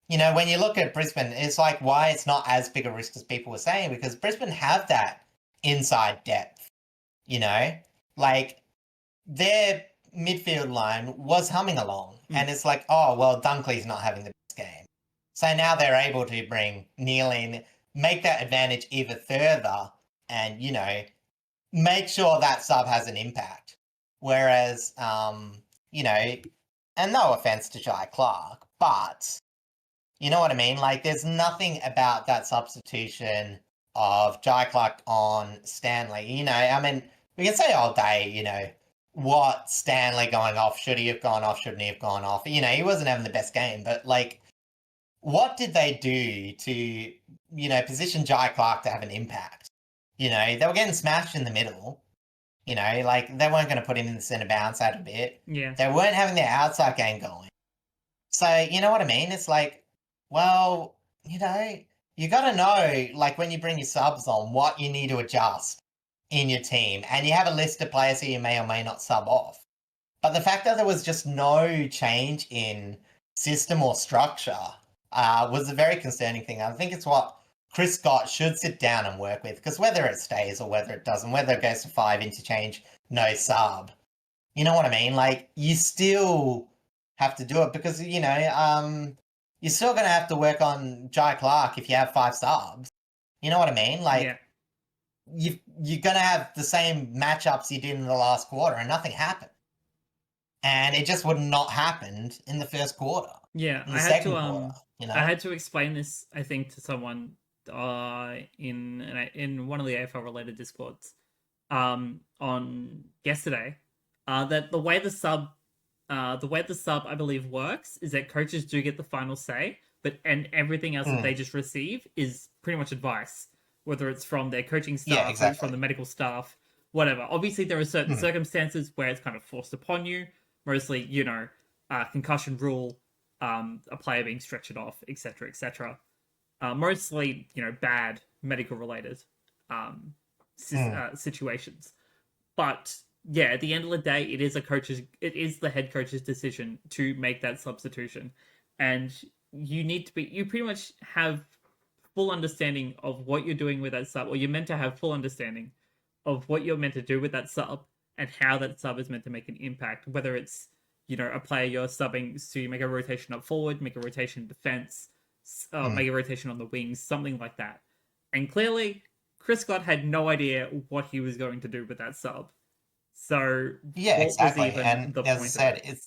when you look at Brisbane, it's like why it's not as big a risk as people were saying, because Brisbane have that inside depth. Like their midfield line was humming along, and it's like, oh well, Dunkley's not having the best game, so now they're able to bring Neal in, make that advantage even further, and make sure that sub has an impact. Whereas, and no offense to Jai Clark, but you know what I mean? Like, there's nothing about that substitution of Jai Clark on Stanley. I mean, we can say all day, what Stanley going off, should he have gone off, shouldn't he have gone off? He wasn't having the best game, but like, what did they do to, position Jai Clark to have an impact? They were getting smashed in the middle. Like, they weren't going to put him in the centre bounce out a bit. Yeah. They weren't having their outside game going. So, you know what I mean? It's like, well, you got to know, like, when you bring your subs on, what you need to adjust in your team. And you have a list of players who you may or may not sub off. But the fact that there was just no change in system or structure was a very concerning thing. I think it's what Chris Scott should sit down and work with, because whether it stays or whether it doesn't, whether it goes to 5 interchange, no sub, you know what I mean? Like, you still have to do it because, you're still going to have to work on Jai Clark if you have 5 subs. You know what I mean? Like, you're going to have the same matchups you did in the last quarter and nothing happened. And it just would not happened in the first quarter. Yeah, in the second quarter. I had to explain this, I think, to someone in one of the AFL related discords on yesterday. That the way the sub I believe works is that coaches do get the final say, and everything else that they just receive is pretty much advice, whether it's from their coaching staff, or from the medical staff, whatever. Obviously, there are certain circumstances where it's kind of forced upon you. Mostly, concussion rule, a player being stretched off, etc., etc. Mostly, bad medical related situations. But yeah, at the end of the day, it is the head coach's decision to make that substitution, and you pretty much have full understanding of what you're doing with that sub, or you're meant to have full understanding of what you're meant to do with that sub and how that sub is meant to make an impact. Whether it's a player you're subbing to make a rotation up forward, make a rotation in defense, make a rotation on the wings, something like that. And clearly, Chris Scott had no idea what he was going to do with that sub. So Yeah, what exactly. was even And the as I point said, of it?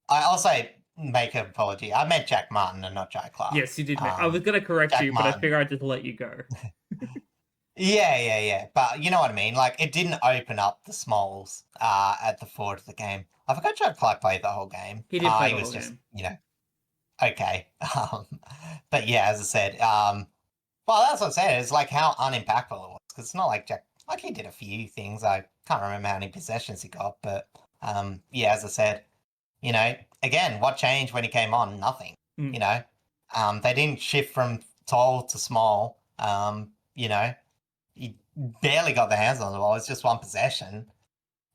I also make an apology. I meant Jack Martin and not Jack Clark. Yes, you did. I was going to correct Jack you, but I Martin. figure I'd just let you go. Yeah. But you know what I mean? Like, it didn't open up the smalls at the forward of the game. I forgot Jack Clark played the whole game. He did play he the was whole just, game. Okay. But yeah, as I said, well, that's what I said. It's like how unimpactful it was. Because it's not like he did a few things. I can't remember how many possessions he got. But yeah, as I said, again, what changed when he came on? Nothing. They didn't shift from tall to small. He barely got the hands on the ball. It's just one possession.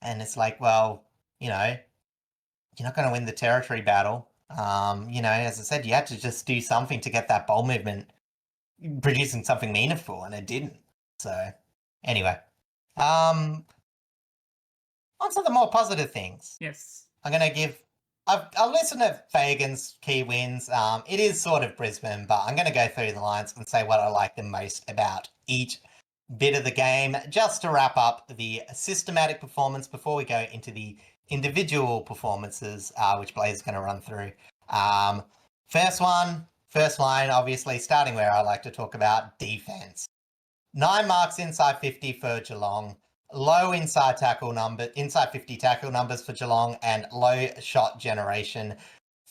And it's like, well, you're not going to win the territory battle. As I said, you had to just do something to get that ball movement producing something meaningful, and it didn't. So, anyway, on to the more positive things. Yes. I'm going to give. I've listened to Fagan's key wins. It is sort of Brisbane, but I'm going to go through the lines and say what I like the most about each bit of the game, just to wrap up the systematic performance before we go into the individual performances, which Blaze is going to run through. First line, obviously, starting where I like to talk about defense. 9 marks inside 50 for Geelong, low inside 50 tackle numbers for Geelong, and low shot generation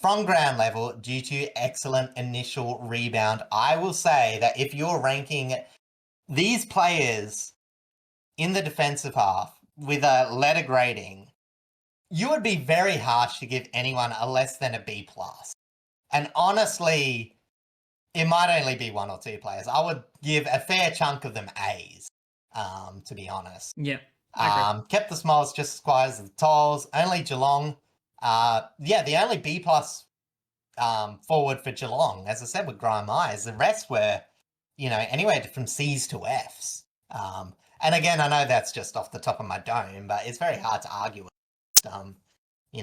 from ground level due to excellent initial rebound. I will say that if you're ranking these players in the defensive half with a letter grading, you would be very harsh to give anyone a less than a B+. And honestly, it might only be 1 or 2 players. I would give a fair chunk of them A's, to be honest. Yeah. Kept the smiles just as quiet as the tolls. Only Geelong. The only B+ forward for Geelong, as I said, with Grime Eyes. The rest were, anywhere from C's to F's. And again, I know that's just off the top of my dome, but it's very hard to argue with.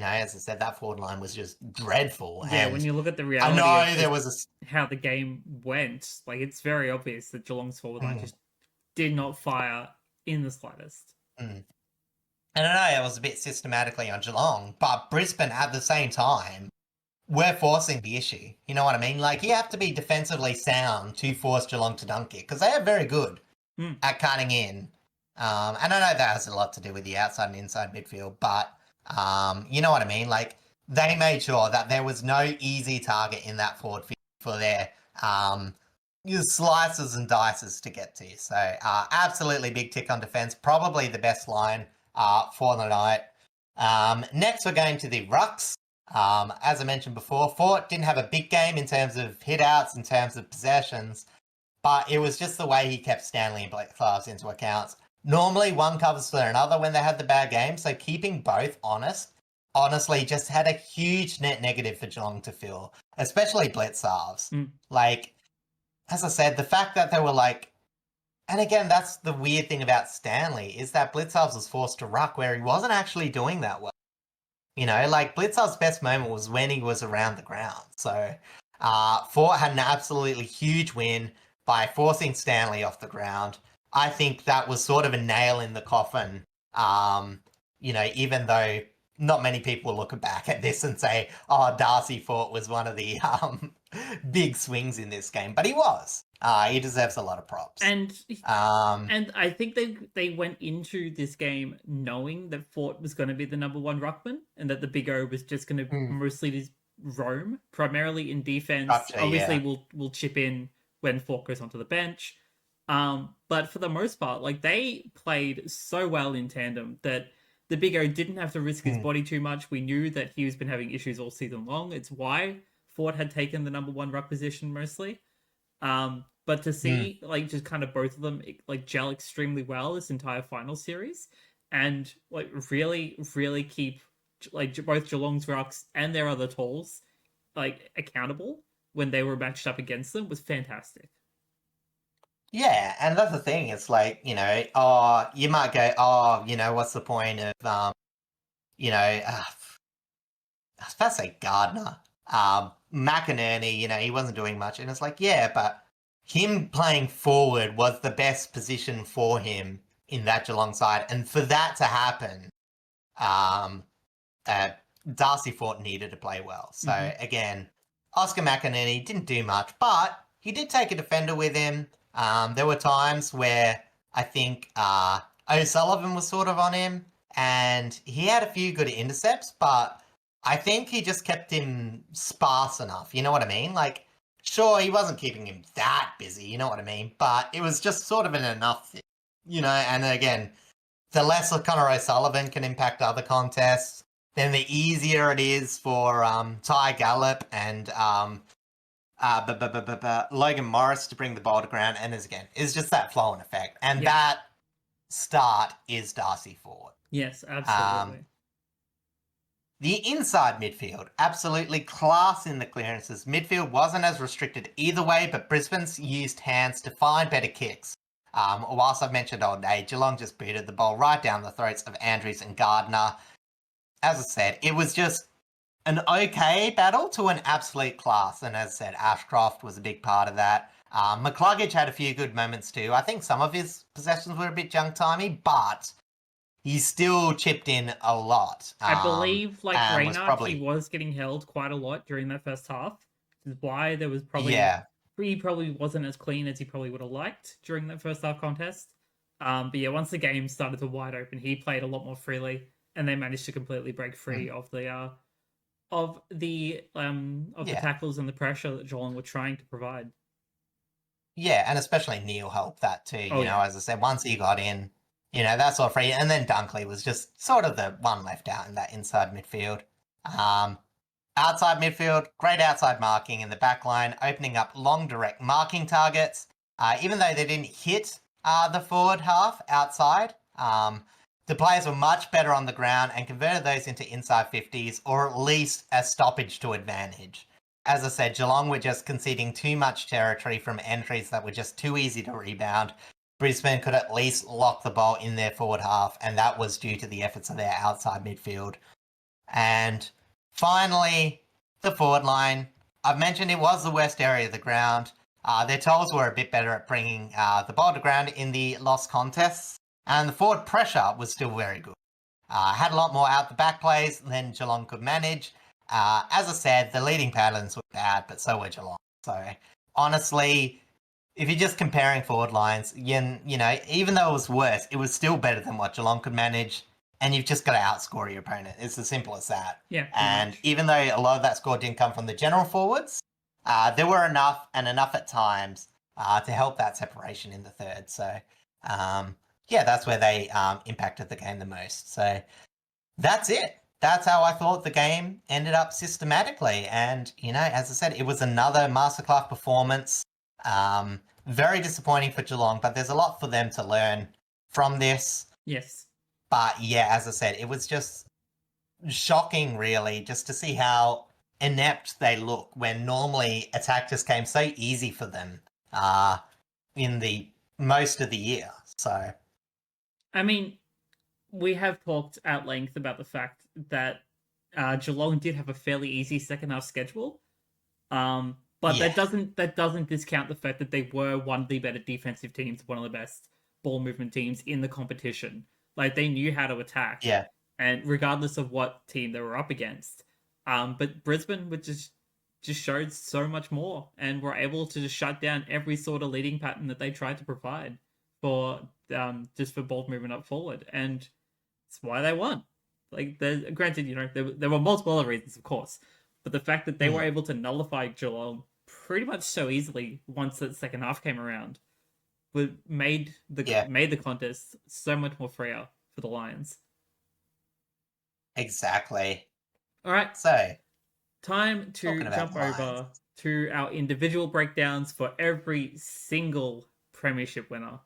As I said, that forward line was just dreadful. Yeah, and when you look at the reality how the game went, like, it's very obvious that Geelong's forward line just did not fire in the slightest. And I know it was a bit systematically on Geelong, but Brisbane at the same time were forcing the issue. You know what I mean? Like, you have to be defensively sound to force Geelong to dunk it, because they are very good at cutting in. And I know that has a lot to do with the outside and inside midfield, but you know what I mean? Like, they made sure that there was no easy target in that forward field for their slices and dices to get to. So absolutely big tick on defense. Probably the best line for the night. Next, we're going to the rucks. As I mentioned before, Fort didn't have a big game in terms of hit-outs, in terms of possessions, but it was just the way he kept Stanley and Blake Clark into accounts. Normally, one covers for another when they had the bad game, so keeping both honestly just had a huge net negative for Geelong to fill, especially Blitzarves. Like, as I said, the fact that they were like, and again, that's the weird thing about Stanley, is that Blitzarves was forced to ruck where he wasn't actually doing that well. Like, Blitzarves' best moment was when he was around the ground. So, Fort had an absolutely huge win by forcing Stanley off the ground. I think that was sort of a nail in the coffin, even though not many people will look back at this and say, oh, Darcy Fort was one of the big swings in this game. But he was. He deserves a lot of props. And I think they went into this game knowing that Fort was going to be the number 1 ruckman and that the Big O was just going to mostly just roam, primarily in defense. Gotcha, Obviously, we'll chip in when Fort goes onto the bench. But for the most part, like they played so well in tandem that the Big O didn't have to risk his Mm, body too much. We knew that he was been having issues all season long. It's why Ford had taken the number one ruck position mostly. But to mm. see like just kind of both of them like gel extremely well this entire final series, and like really keep like both Geelong's rucks and their other talls like accountable when they were matched up against them was fantastic. Yeah, and that's the thing. It's like, oh, you might go, oh, what's the point of, you know, uh, I was about to say Gardner. McInerney, he wasn't doing much. And it's like, yeah, but him playing forward was the best position for him in that Geelong side. And for that to happen, um, uh, Darcy Fort needed to play well. So Mm-hmm. again, Oscar McInerney didn't do much, but he did take a defender with him. There were times where I think O'Sullivan was sort of on him, and he had a few good intercepts, but I think he just kept him sparse enough. You know what I mean? Like, sure, he wasn't keeping him that busy. You know what I mean? But it was just sort of an enough thing, And again, the less Connor O'Sullivan can impact other contests, then the easier it is for Ty Gallup and Logan Morris to bring the ball to ground. And again, it's just that flow and effect. And Yeah. that start is Darcy Ford. Yes, Um, absolutely. the inside midfield, absolutely class in the clearances. Midfield wasn't as restricted either way, but Brisbane's used hands to find better kicks. Whilst I've mentioned all day, Geelong just booted the ball right down the throats of Andrews and Gardner. As I said, it was just an okay battle to an absolute class. And as I said, Ashcroft was a big part of that. McCluggage had a few good moments too. I think some of his possessions were a bit junk-timey, but he still chipped in a lot. I believe, like And was Reynard, he probably, was getting held quite a lot during that first half. Which is why there was probably yeah. he probably wasn't as clean as he probably would have liked during that first half contest. But yeah, once the game started to wide open, he played a lot more freely, and they managed to completely break free Mm, of the yeah. tackles and the pressure that Geelong were trying to provide. Yeah, and especially Neil helped that too. Oh yeah, As I said, once he got in, that's all free. And then Dunkley was just sort of the one left out in that inside midfield. Um, Outside midfield, great outside marking in the back line, opening up long direct marking targets. Even though they didn't hit the forward half outside, the players were much better on the ground and converted those into inside 50s or at least a stoppage to advantage. As I said, Geelong were just conceding too much territory from entries that were just too easy to rebound. Brisbane could at least lock the ball in their forward half, and that was due to the efforts of their outside midfield. And finally, the forward line. I've mentioned it was the worst area of the ground. Their tolls were a bit better at bringing the ball to ground in the lost contests, and the forward pressure was still very good. Had a lot more out the back plays than Geelong could manage. As I said, the leading patterns were bad, but so were Geelong. So honestly, if you're just comparing forward lines, even though it was worse, it was still better than what Geelong could manage. And you've just got to outscore your opponent. It's as simple as that. yeah, pretty And much. even though a lot of that score didn't come from the general forwards, there were enough at times to help that separation in the third. So, yeah, that's where they impacted the game the most. So that's it. That's how I thought the game ended up systematically. And, as I said, it was another masterclass performance. Very disappointing for Geelong, but there's a lot for them to learn from this. Yes. But yeah, as I said, it was just shocking, really, just to see how inept they look when normally attack just came so easy for them in the most of the year. So, I mean, we have talked at length about the fact that Geelong did have a fairly easy second half schedule. But yeah, that doesn't discount the fact that they were one of the better defensive teams, one of the best ball movement teams in the competition. Like they knew how to attack, yeah, and regardless of what team they were up against. But Brisbane would just showed so much more and were able to just shut down every sort of leading pattern that they tried to provide for just for ball movement up forward, and that's why they won. Like, granted, there were multiple other reasons, of course, but the fact that they were mm, able to nullify Geelong pretty much so easily once that second half came around made Yeah, the contest so much more freer for the Lions. exactly. All right, So, time to talking about jump the Lions. over to our individual breakdowns for every single premiership winner.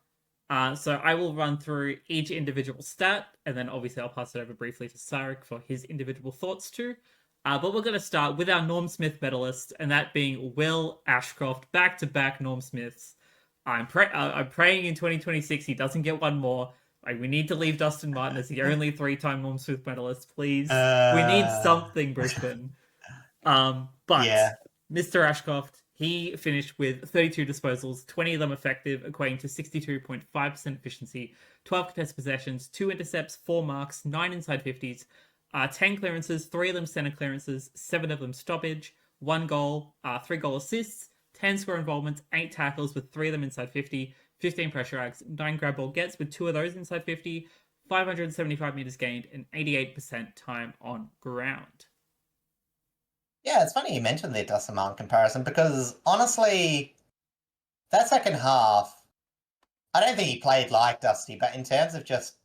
So I will run through each individual stat, and then obviously I'll pass it over briefly to Sarek for his individual thoughts too. But we're going to start with our Norm Smith medalist, and that being Will Ashcroft, back-to-back Norm Smiths. I'm praying in 2026 he doesn't get one more. Like, we need to leave Dustin Martin as the only three-time Norm Smith medalist, please. We need Uh, something, Brisbane. But yeah, Mr. Ashcroft, he finished with 32 disposals, 20 of them effective, equating to 62.5% efficiency, 12 contested possessions, 2 intercepts, 4 marks, 9 inside 50s, 10 clearances, 3 of them center clearances, 7 of them stoppage, 1 goal, 3 goal assists, 10 score involvements, 8 tackles with 3 of them inside 50, 15 pressure acts, 9 grab ball gets with 2 of those inside 50, 575 meters gained, and 88% time on ground. yeah. It's funny you mentioned the Dustin Martin comparison because honestly, that second half, I don't think he played like Dusty, but in terms of just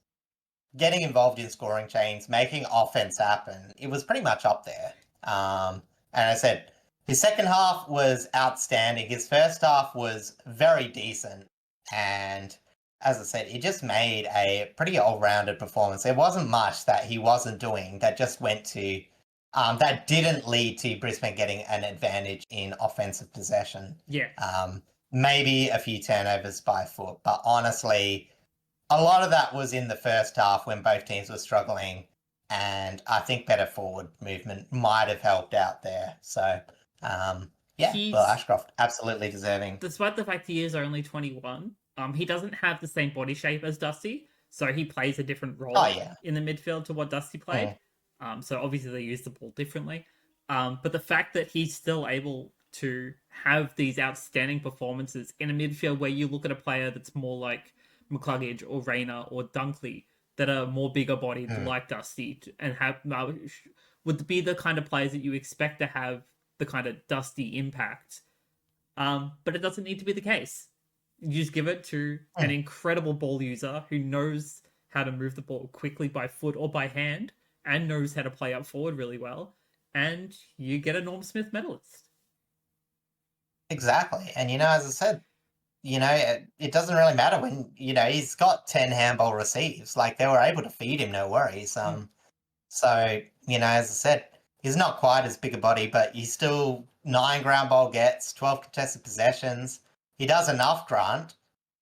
getting involved in scoring chains, making offense happen, it was pretty much up there. And I said his second half was outstanding. His first half was very decent, and as I said, he just made a pretty all-rounded performance. There wasn't much that he wasn't doing that just went to that didn't lead to Brisbane getting an advantage in offensive possession. Yeah. Maybe a few turnovers by foot, but honestly, a lot of that was in the first half when both teams were struggling, and I think better forward movement might have helped out there. So, yeah, well, He's Ashcroft absolutely deserving. Despite the fact he is only 21, he doesn't have the same body shape as Dusty, so he plays a different Oh role yeah, in the midfield to what Dusty played. mm, So obviously they use the ball differently. But the fact that he's still able to have these outstanding performances in a midfield where you look at a player that's more like McCluggage or Rayner or Dunkley that are more bigger bodied mm, like Dusty and have would be the kind of players that you expect to have the kind of Dusty impact, but it doesn't need to be the case. You just give it to an mm. incredible ball user who knows how to move the ball quickly by foot or by hand and knows how to play up forward really well, and you get a Norm Smith medalist. Exactly. And as I said, it doesn't really matter when he's got 10 handball receives. Like they were able to feed him, no worries. Mm. So, as I said, he's not quite as big a body, but he's still 9 ground ball gets, 12 contested possessions. He does enough grunt.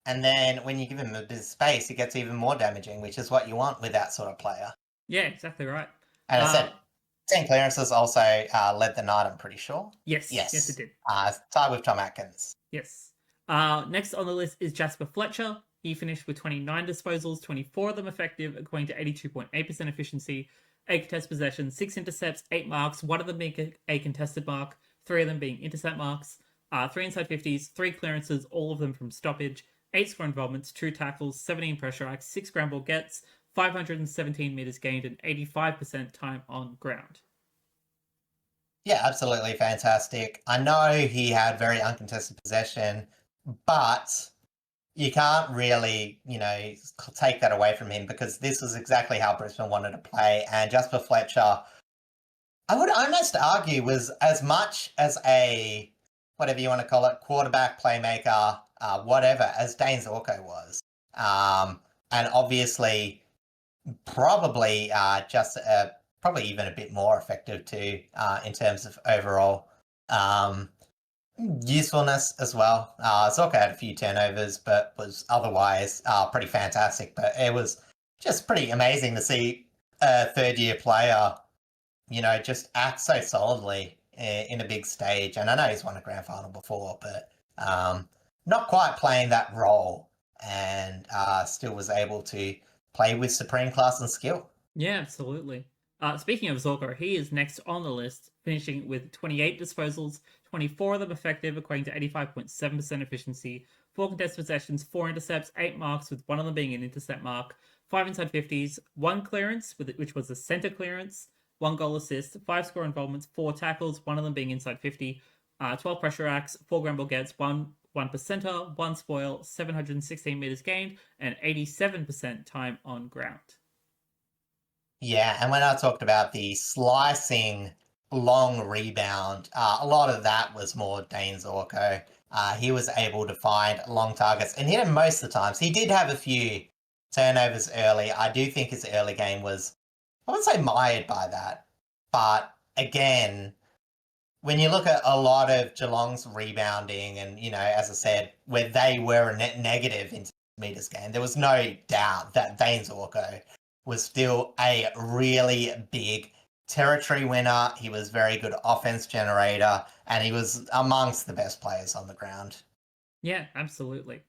And then when you give him a bit of space, he gets even more damaging, which is what you want with that sort of player. Yeah, exactly right. And I said, 10 clearances also led the night, I'm pretty sure. Yes, it Yes. did. Tied with Tom Atkins. Yes. Next on the list is Jasper Fletcher. He finished with 29 disposals, 24 of them effective, equating to 82.8% efficiency, 8 contested possessions, 6 intercepts, 8 marks, 1 of them being a contested mark, 3 of them being intercept marks, 3 inside 50s, 3 clearances, all of them from stoppage, 8 score involvements, 2 tackles, 17 pressure acts, 6 ground ball gets, 517 meters gained, and 85% time on ground. Yeah, absolutely fantastic. I know he had very uncontested possession, but you can't really, take that away from him because this was exactly how Brisbane wanted to play. And Jasper Fletcher, I would almost argue, was as much as a, whatever you want to call it, quarterback, playmaker, whatever, as Dane Zorko was. And obviously, probably probably even a bit more effective too in terms of overall usefulness as well. Zorko had a few turnovers, but was otherwise pretty fantastic. But it was just pretty amazing to see a third-year player, just act so solidly in a big stage. And I know he's won a grand final before, but not quite playing that role, and still was able to play with supreme class and skill. Yeah, absolutely. Speaking of Zorko, he is next on the list, finishing with 28 disposals, 24 of them effective, equating to 85.7% efficiency, 4 contested possessions, 4 intercepts, 8 marks, with 1 of them being an intercept mark, 5 inside 50s, 1 clearance, which was a center clearance, 1 goal assist, 5 score involvements, 4 tackles, 1 of them being inside 50, 12 pressure acts, 4 ground ball gets, 1 1 percenter, 1 spoil, 716 meters gained, and 87% time on ground. Yeah, and when I talked about the slicing long rebound, a lot of that was more Dane Zorko. He was able to find long targets and hit him most of the times. He did have a few turnovers early. I do think his early game was, I wouldn't say mired by that. But again, when you look at a lot of Geelong's rebounding and, as I said, where they were a net negative in meters gained, there was no doubt that Dane Zorko was still a really big territory winner. He was very good offense generator, and he was amongst the best players on the ground. Yeah, absolutely.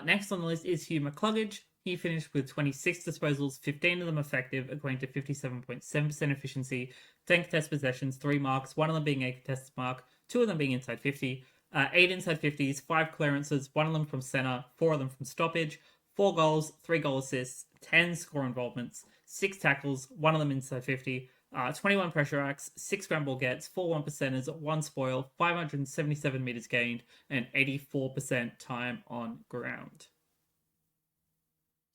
Next on the list is Hugh McCluggage. He finished with 26 disposals, 15 of them effective, equating to 57.7% efficiency, 10 contested possessions, 3 marks, 1 of them being a contested mark, 2 of them being inside 50, 8 inside 50s, 5 clearances, 1 of them from center, 4 of them from stoppage, 4 goals, 3 goal assists, 10 score involvements, 6 tackles, 1 of them inside 50, 21 pressure acts, 6 scramble gets, 4 1 percenters, 1 spoil, 577 meters gained, and 84% time on ground.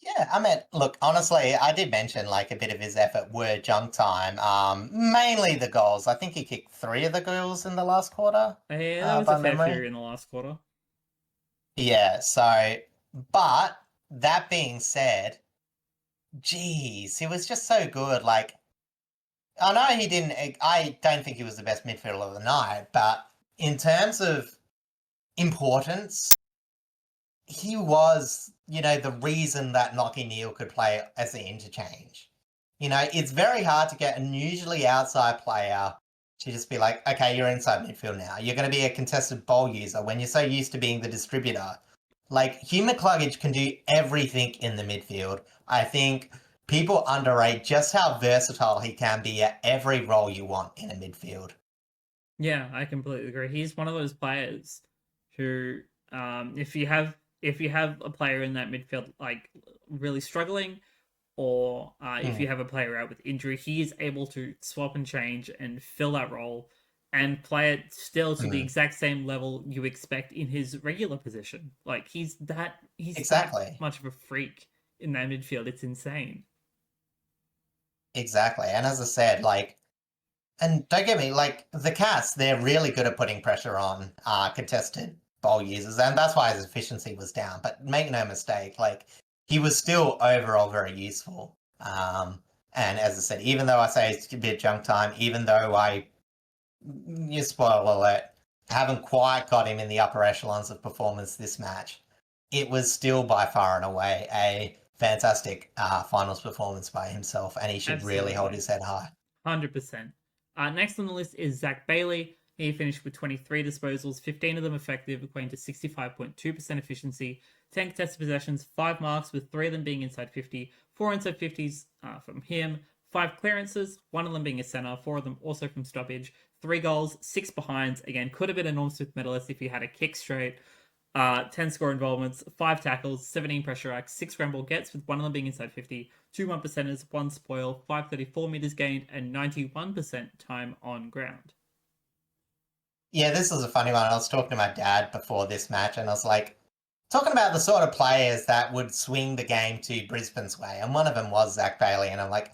Yeah, I mean, look, honestly, I did mention like a bit of his effort were junk time. Mainly the goals. I think he kicked 3 of the goals in the last quarter. Yeah, that was By a fair memory. few in the last quarter. Yeah, so, but that being said, geez, he was just so good. Like, I know he didn't, I don't think he was the best midfielder of the night, but in terms of importance, he was, the reason that Lachie Neale could play as the interchange. It's very hard to get an usually outside player to just be like, okay, you're inside midfield now. You're going to be a contested ball user when you're so used to being the distributor. Like, Hugh McCluggage can do everything in the midfield. I think people underrate just how versatile he can be at every role you want in a midfield. Yeah, I completely agree. He's one of those players who, if you have a player in that midfield like really struggling, or if you have a player out with injury, he is able to swap and change and fill that role and play it still to the exact same level you expect in his regular position. Like he's that Exactly. much of a freak in that midfield. It's insane. Exactly. And as I said, like, and don't get me, like, the Cats, they're really good at putting pressure on contested bowl users, and that's why his efficiency was down. But make no mistake, like, he was still overall very useful. And as I said, even though I say it's a bit junk time, even though you spoil alert, haven't quite got him in the upper echelons of performance this match, it was still by far and away a fantastic finals performance by himself, and he should really hold his head high. 100%. Next on the list is Zach Bailey. He finished with 23 disposals, 15 of them effective, equating to 65.2% efficiency, 10 contested possessions, 5 marks, with 3 of them being inside 50, 4 inside 50s from him, 5 clearances, 1 of them being a center, 4 of them also from stoppage, 3 goals, 6 behinds. Again, could have been a Norm Smith medalist if he had a kick straight. 10 score involvements, 5 tackles, 17 pressure acts, 6 scramble gets, with 1 of them being inside 50, 2 1 percenters, 1 spoil, 534 meters gained, and 91% time on ground. Yeah, this was a funny one. I was talking to my dad before this match, and I was like, talking about the sort of players that would swing the game to Brisbane's way, and one of them was Zach Bailey, and I'm like,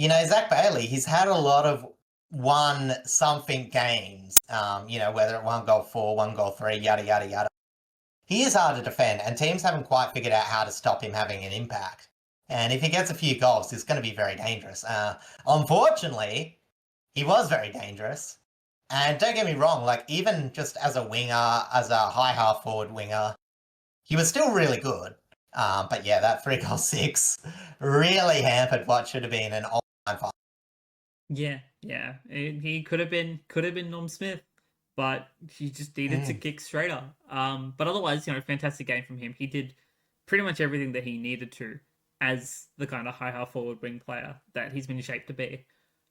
Zach Bailey, he's had a lot of one something games, whether it 1 goal 4, 1 goal 3, yada, yada, yada. He is hard to defend, and teams haven't quite figured out how to stop him having an impact. And if he gets a few goals, it's going to be very dangerous. Unfortunately, he was very dangerous. And don't get me wrong, like, even just as a winger, as a high half forward winger, he was still really good. But yeah, that 3 goal 6 really hampered what should have been an all-time fight. Yeah. He could have been Norm Smith, but he just needed to kick straighter. But otherwise, fantastic game from him. He did pretty much everything that he needed to as the kind of high half forward wing player that he's been shaped to be.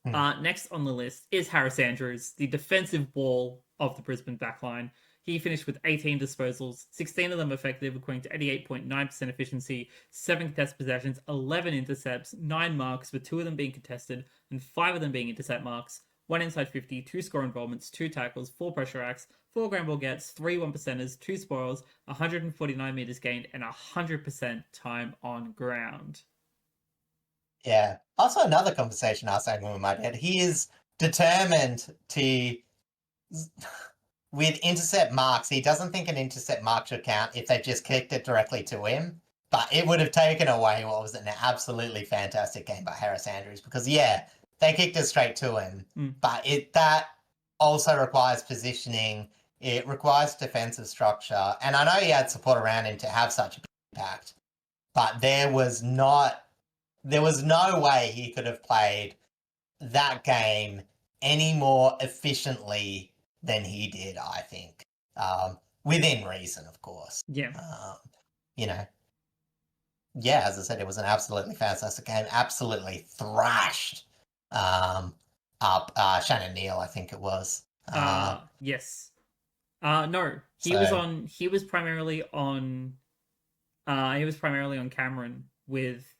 Next on the list is Harris Andrews, the defensive wall of the Brisbane backline. He finished with 18 disposals, 16 of them effective, equating to 88.9% efficiency, 7 contested possessions, 11 intercepts, 9 marks, with 2 of them being contested and 5 of them being intercept marks, 1 inside 50, 2 score involvements, 2 tackles, 4 pressure acts, 4 ground ball gets, 3 1%ers, 2 spoils, 149 meters gained, and 100% time on ground. Yeah. Also, another conversation I was having with my dad. He is determined to, with intercept marks, he doesn't think an intercept mark should count if they just kicked it directly to him. But it would have taken away what was an absolutely fantastic game by Harris Andrews because, yeah, they kicked it straight to him. But that also requires positioning. It requires defensive structure. And I know he had support around him to have such a big impact. But there was no way he could have played that game any more efficiently than he did, I think. Within reason, of course. Yeah. You know, yeah, as I said, it was an absolutely fantastic game. Absolutely thrashed up Shannon Neal, I think it was. Yes. No, he was primarily on Cameron with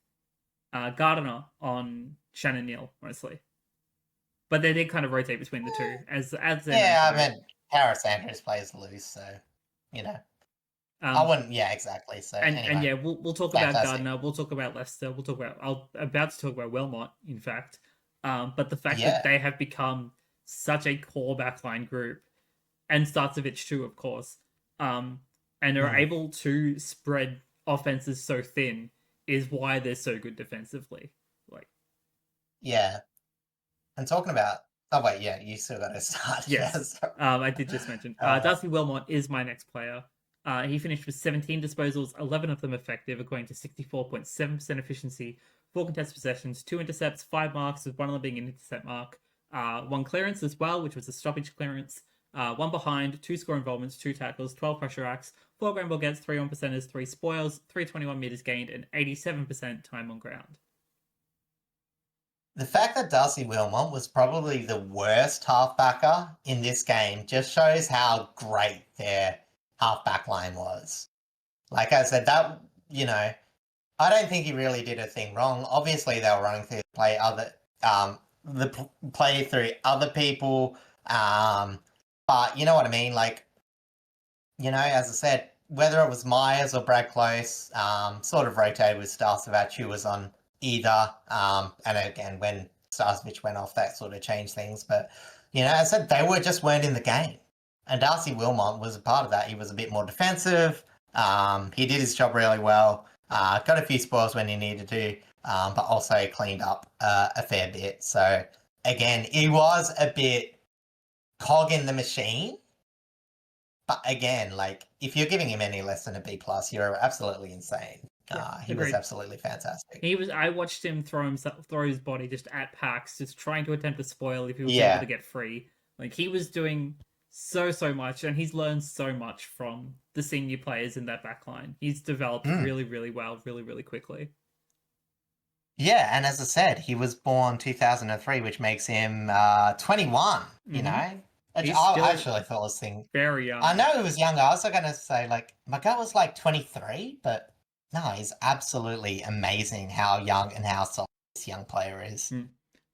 Gardiner on Shannon Neal mostly. But they did kind of rotate between the two as yeah, I mean Harris Andrews plays loose, so you know. I wouldn't, yeah, exactly. So and anyway, yeah, we'll talk about Gardiner, we'll talk about Leicester, we'll talk about I'm about to talk about Wilmot, in fact. But the fact that they have become such a core backline group, and Starcevich too, of course, and are able to spread offenses so thin is why they're so good defensively. Like, yeah. And talking about, oh wait, yeah, you still got to start. Yes, I did just mention Darcy Wilmot is my next player. He finished with 17 disposals, 11 of them effective, equating to 64.7% efficiency, 4 contested possessions, 2 intercepts, 5 marks, with one of them being an intercept mark, 1 clearance as well, which was a stoppage clearance, 1 behind, 2 score involvements, 2 tackles, 12 pressure acts, 4 ground ball gets, 3 1%ers, 3 spoils, 321 meters gained, and 87% time on ground. The fact that Darcy Wilmot was probably the worst halfbacker in this game just shows how great their halfback line was. Like I said, that, you know, I don't think he really did a thing wrong. Obviously, they were running through the play through other people. But you know what I mean? Like, you know, as I said, whether it was Myers or Brad Close, sort of rotated with Starcevich, who was on either. And again, when Starcevich went off, that sort of changed things. But, you know, as I said, they weren't in the game. And Darcy Wilmot was a part of that. He was a bit more defensive. He did his job really well. Got a few spoils when he needed to, but also cleaned up a fair bit. So, again, he was a bit cog in the machine. But again, like, if you're giving him any less than a B+, you're absolutely insane. He was absolutely fantastic. I watched him throw his body just at packs, just trying to attempt to spoil if he was able to get free. Like, he was doing so much, and he's learned so much from the senior players in that backline. He's developed really, really well, really, really quickly. Yeah, and as I said, he was born 2003, which makes him 21, you know? I actually thought this thing very young. I know he was younger. I was going to say, like, my gut was like 23, but no, he's absolutely amazing how young and how solid this young player is.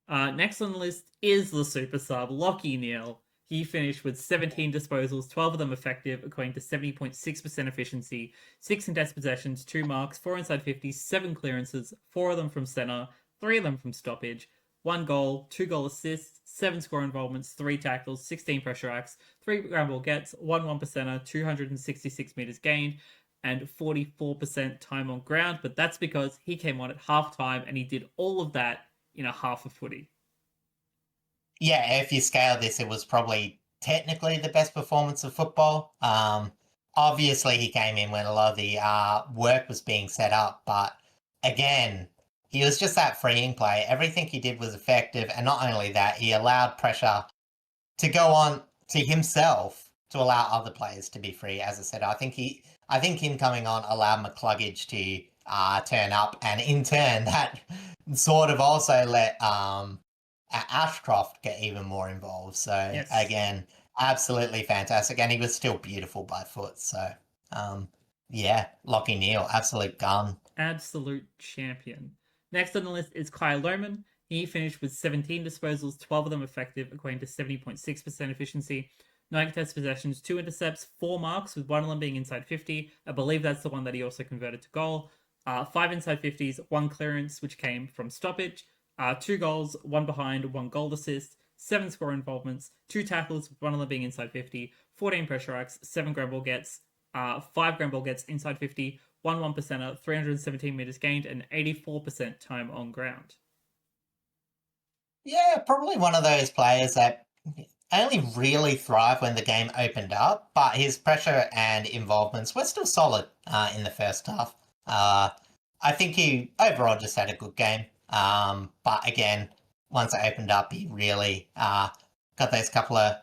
Next on the list is the super sub, Lachie Neale. He finished with 17 disposals, 12 of them effective, equating to 70.6% efficiency, 6 contested possessions, 2 marks, 4 inside 50, 7 clearances, 4 of them from center, 3 of them from stoppage, 1 goal, 2 goal assists, 7 score involvements, 3 tackles, 16 pressure acts, 3 ground ball gets, 1 1%er, 266 meters gained, and 44% time on ground. But that's because he came on at halftime and he did all of that in a half a footy. Yeah, if you scale this, it was probably technically the best performance of football. Obviously, he came in when a lot of the work was being set up, but again, he was just that freeing play. Everything he did was effective, and not only that, he allowed pressure to go on to himself to allow other players to be free. As I said, I think him coming on allowed McCluggage to turn up, and in turn, that sort of also let Ashcroft get even more involved. So again, absolutely fantastic, and he was still beautiful by foot. So yeah, Lachie Neale, absolute gun, absolute champion. Next on the list is Kyle Lohman. He finished with 17 disposals, 12 of them effective, equating to 70.6% efficiency. 9 contested possessions, 2 intercepts, 4 marks, with one of them being inside 50. I believe that's the one that he also converted to goal. 5 inside 50s, 1 clearance, which came from stoppage. 2 goals, 1 behind, 1 goal assist, 7 score involvements, 2 tackles, with one of them being inside 50, 14 pressure acts, 7 ground ball gets, 5 ground ball gets inside 50, 1%er, 317 meters gained, and 84% time on ground. Yeah, probably one of those players that only really thrived when the game opened up, but his pressure and involvements were still solid in the first half. I think he overall just had a good game. But again, once it opened up, he really got those couple of.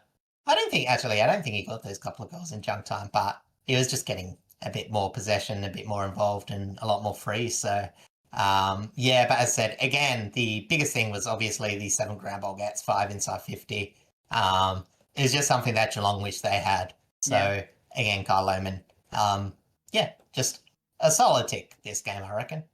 I don't think he got those couple of goals in junk time, but he was just getting a bit more possession, a bit more involved, and a lot more free. So yeah, but as I said, again, the biggest thing was obviously the 7 ground ball gets, 5 inside 50. It was just something that Geelong wish they had. So again, Kyle Lohmann, yeah, just a solid tick this game, I reckon.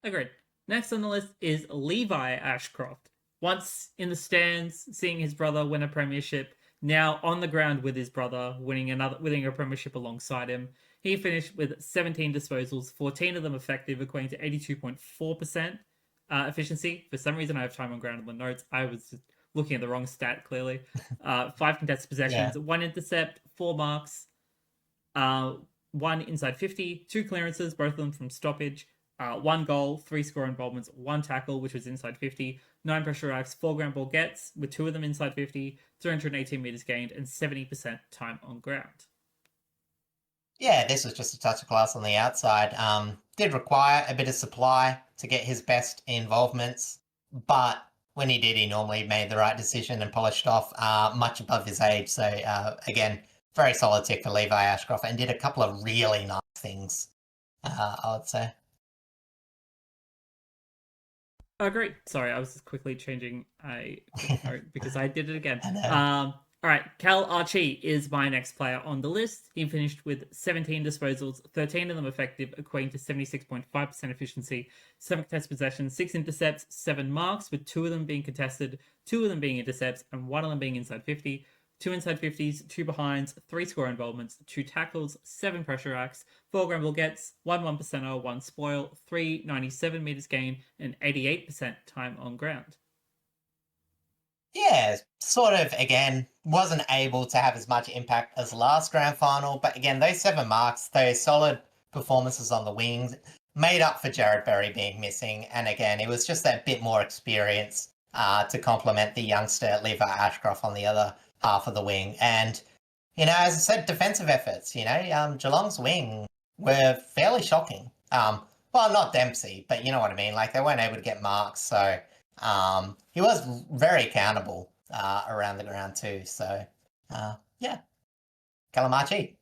Agreed. Next on the list is Levi Ashcroft. Once in the stands, seeing his brother win a premiership, now on the ground with his brother, winning a premiership alongside him. He finished with 17 disposals, 14 of them effective, equating to 82.4% efficiency. For some reason, I have time on ground in the notes. I was just looking at the wrong stat, clearly. 5 contested possessions, 1 intercept, 4 marks, 1 inside 50, 2 clearances, both of them from stoppage, 1 goal, 3 score involvements, 1 tackle, which was inside 50, 9 pressure acts, 4 ground ball gets, with 2 of them inside 50, 318 meters gained, and 70% time on ground. Yeah, this was just a touch of class on the outside. Did require a bit of supply to get his best involvements, but when he did, he normally made the right decision and polished off much above his age. So again, very solid tick for Levi Ashcroft, and did a couple of really nice things, I would say. Oh, great. Sorry, I was just quickly changing a note because I did it again. All right, Cal Archie is my next player on the list. He finished with 17 disposals, 13 of them effective, equating to 76.5% efficiency, 7 contested possessions, 6 intercepts, 7 marks, with 2 of them being contested, 2 of them being intercepts, and 1 of them being inside 50. 2 inside 50s, 2 behinds, 3 score involvements, 2 tackles, 7 pressure acts, 4 ground ball gets, 1%er, 1 spoil, 397 meters gained, and 88% time on ground. Yeah, sort of, again, wasn't able to have as much impact as last grand final, but again, those 7 marks, those solid performances on the wings, made up for Jared Berry being missing, and again, it was just that bit more experience to complement the youngster Levi Ashcroft on the other half of the wing. And, as I said, defensive efforts, Geelong's wing were fairly shocking. Well, not Dempsey, but you know what I mean, like they weren't able to get marks, so he was very accountable around the ground too. So, yeah, Calamachi,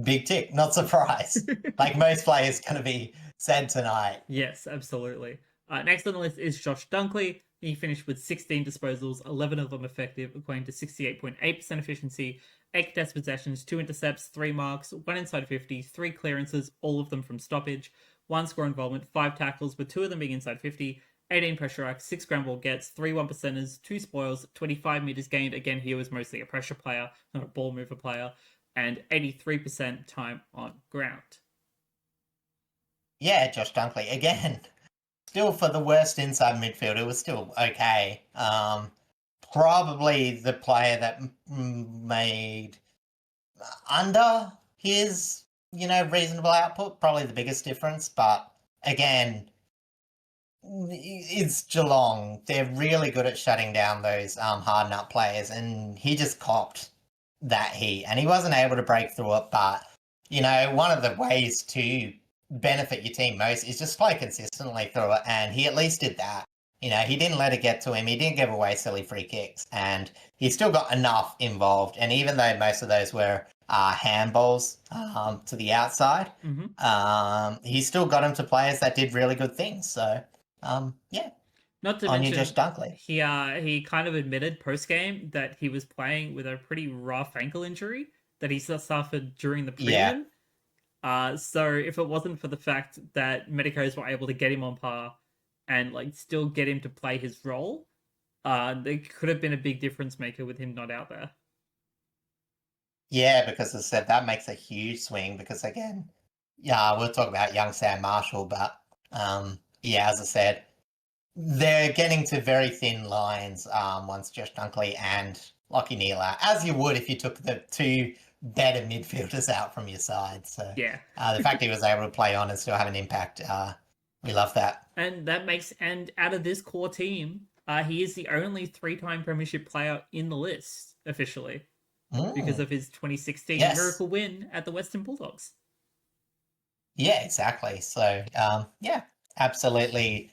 big tick, not surprised. Like most players going to be said tonight. Yes, absolutely. Next on the list is Josh Dunkley. He finished with 16 disposals, 11 of them effective, equating to 68.8% efficiency, 8 contested possessions, 2 intercepts, 3 marks, 1 inside 50, 3 clearances, all of them from stoppage, 1 score involvement, 5 tackles, with 2 of them being inside 50, 18 pressure acts, 6 ground ball gets, 3 1%ers, 2 spoils, 25 meters gained. Again, he was mostly a pressure player, not a ball mover player, and 83% time on ground. Yeah, Josh Dunkley, again, still for the worst inside midfielder, was still okay. Probably the player that made under his, reasonable output, probably the biggest difference. But again, it's Geelong. They're really good at shutting down those hard nut players, and he just copped that heat, and he wasn't able to break through it. But one of the ways to benefit your team most is just play consistently through it, and he at least did that. He didn't let it get to him. He didn't give away silly free kicks, and he still got enough involved. And even though most of those were handballs to the outside, he still got him to players that did really good things. So, yeah. Not to on mention, you, Josh Dunkley. He kind of admitted post game that he was playing with a pretty rough ankle injury that he suffered during the prelim. Yeah. So if it wasn't for the fact that medicos were able to get him on par and still get him to play his role, They could have been a big difference maker with him not out there. Yeah, because as I said, that makes a huge swing because again, yeah, we'll talk about young Sam Marshall, but yeah, as I said, they're getting to very thin lines once Josh Dunkley and Lockie Neal out, as you would if you took the two better midfielders out from your side. So Yeah. the fact he was able to play on and still have an impact, we love that. And out of this core team, he is the only 3-time premiership player in the list officially because Mm, of his 2016 yes. miracle win at the Western Bulldogs. Yeah, exactly. So yeah, absolutely.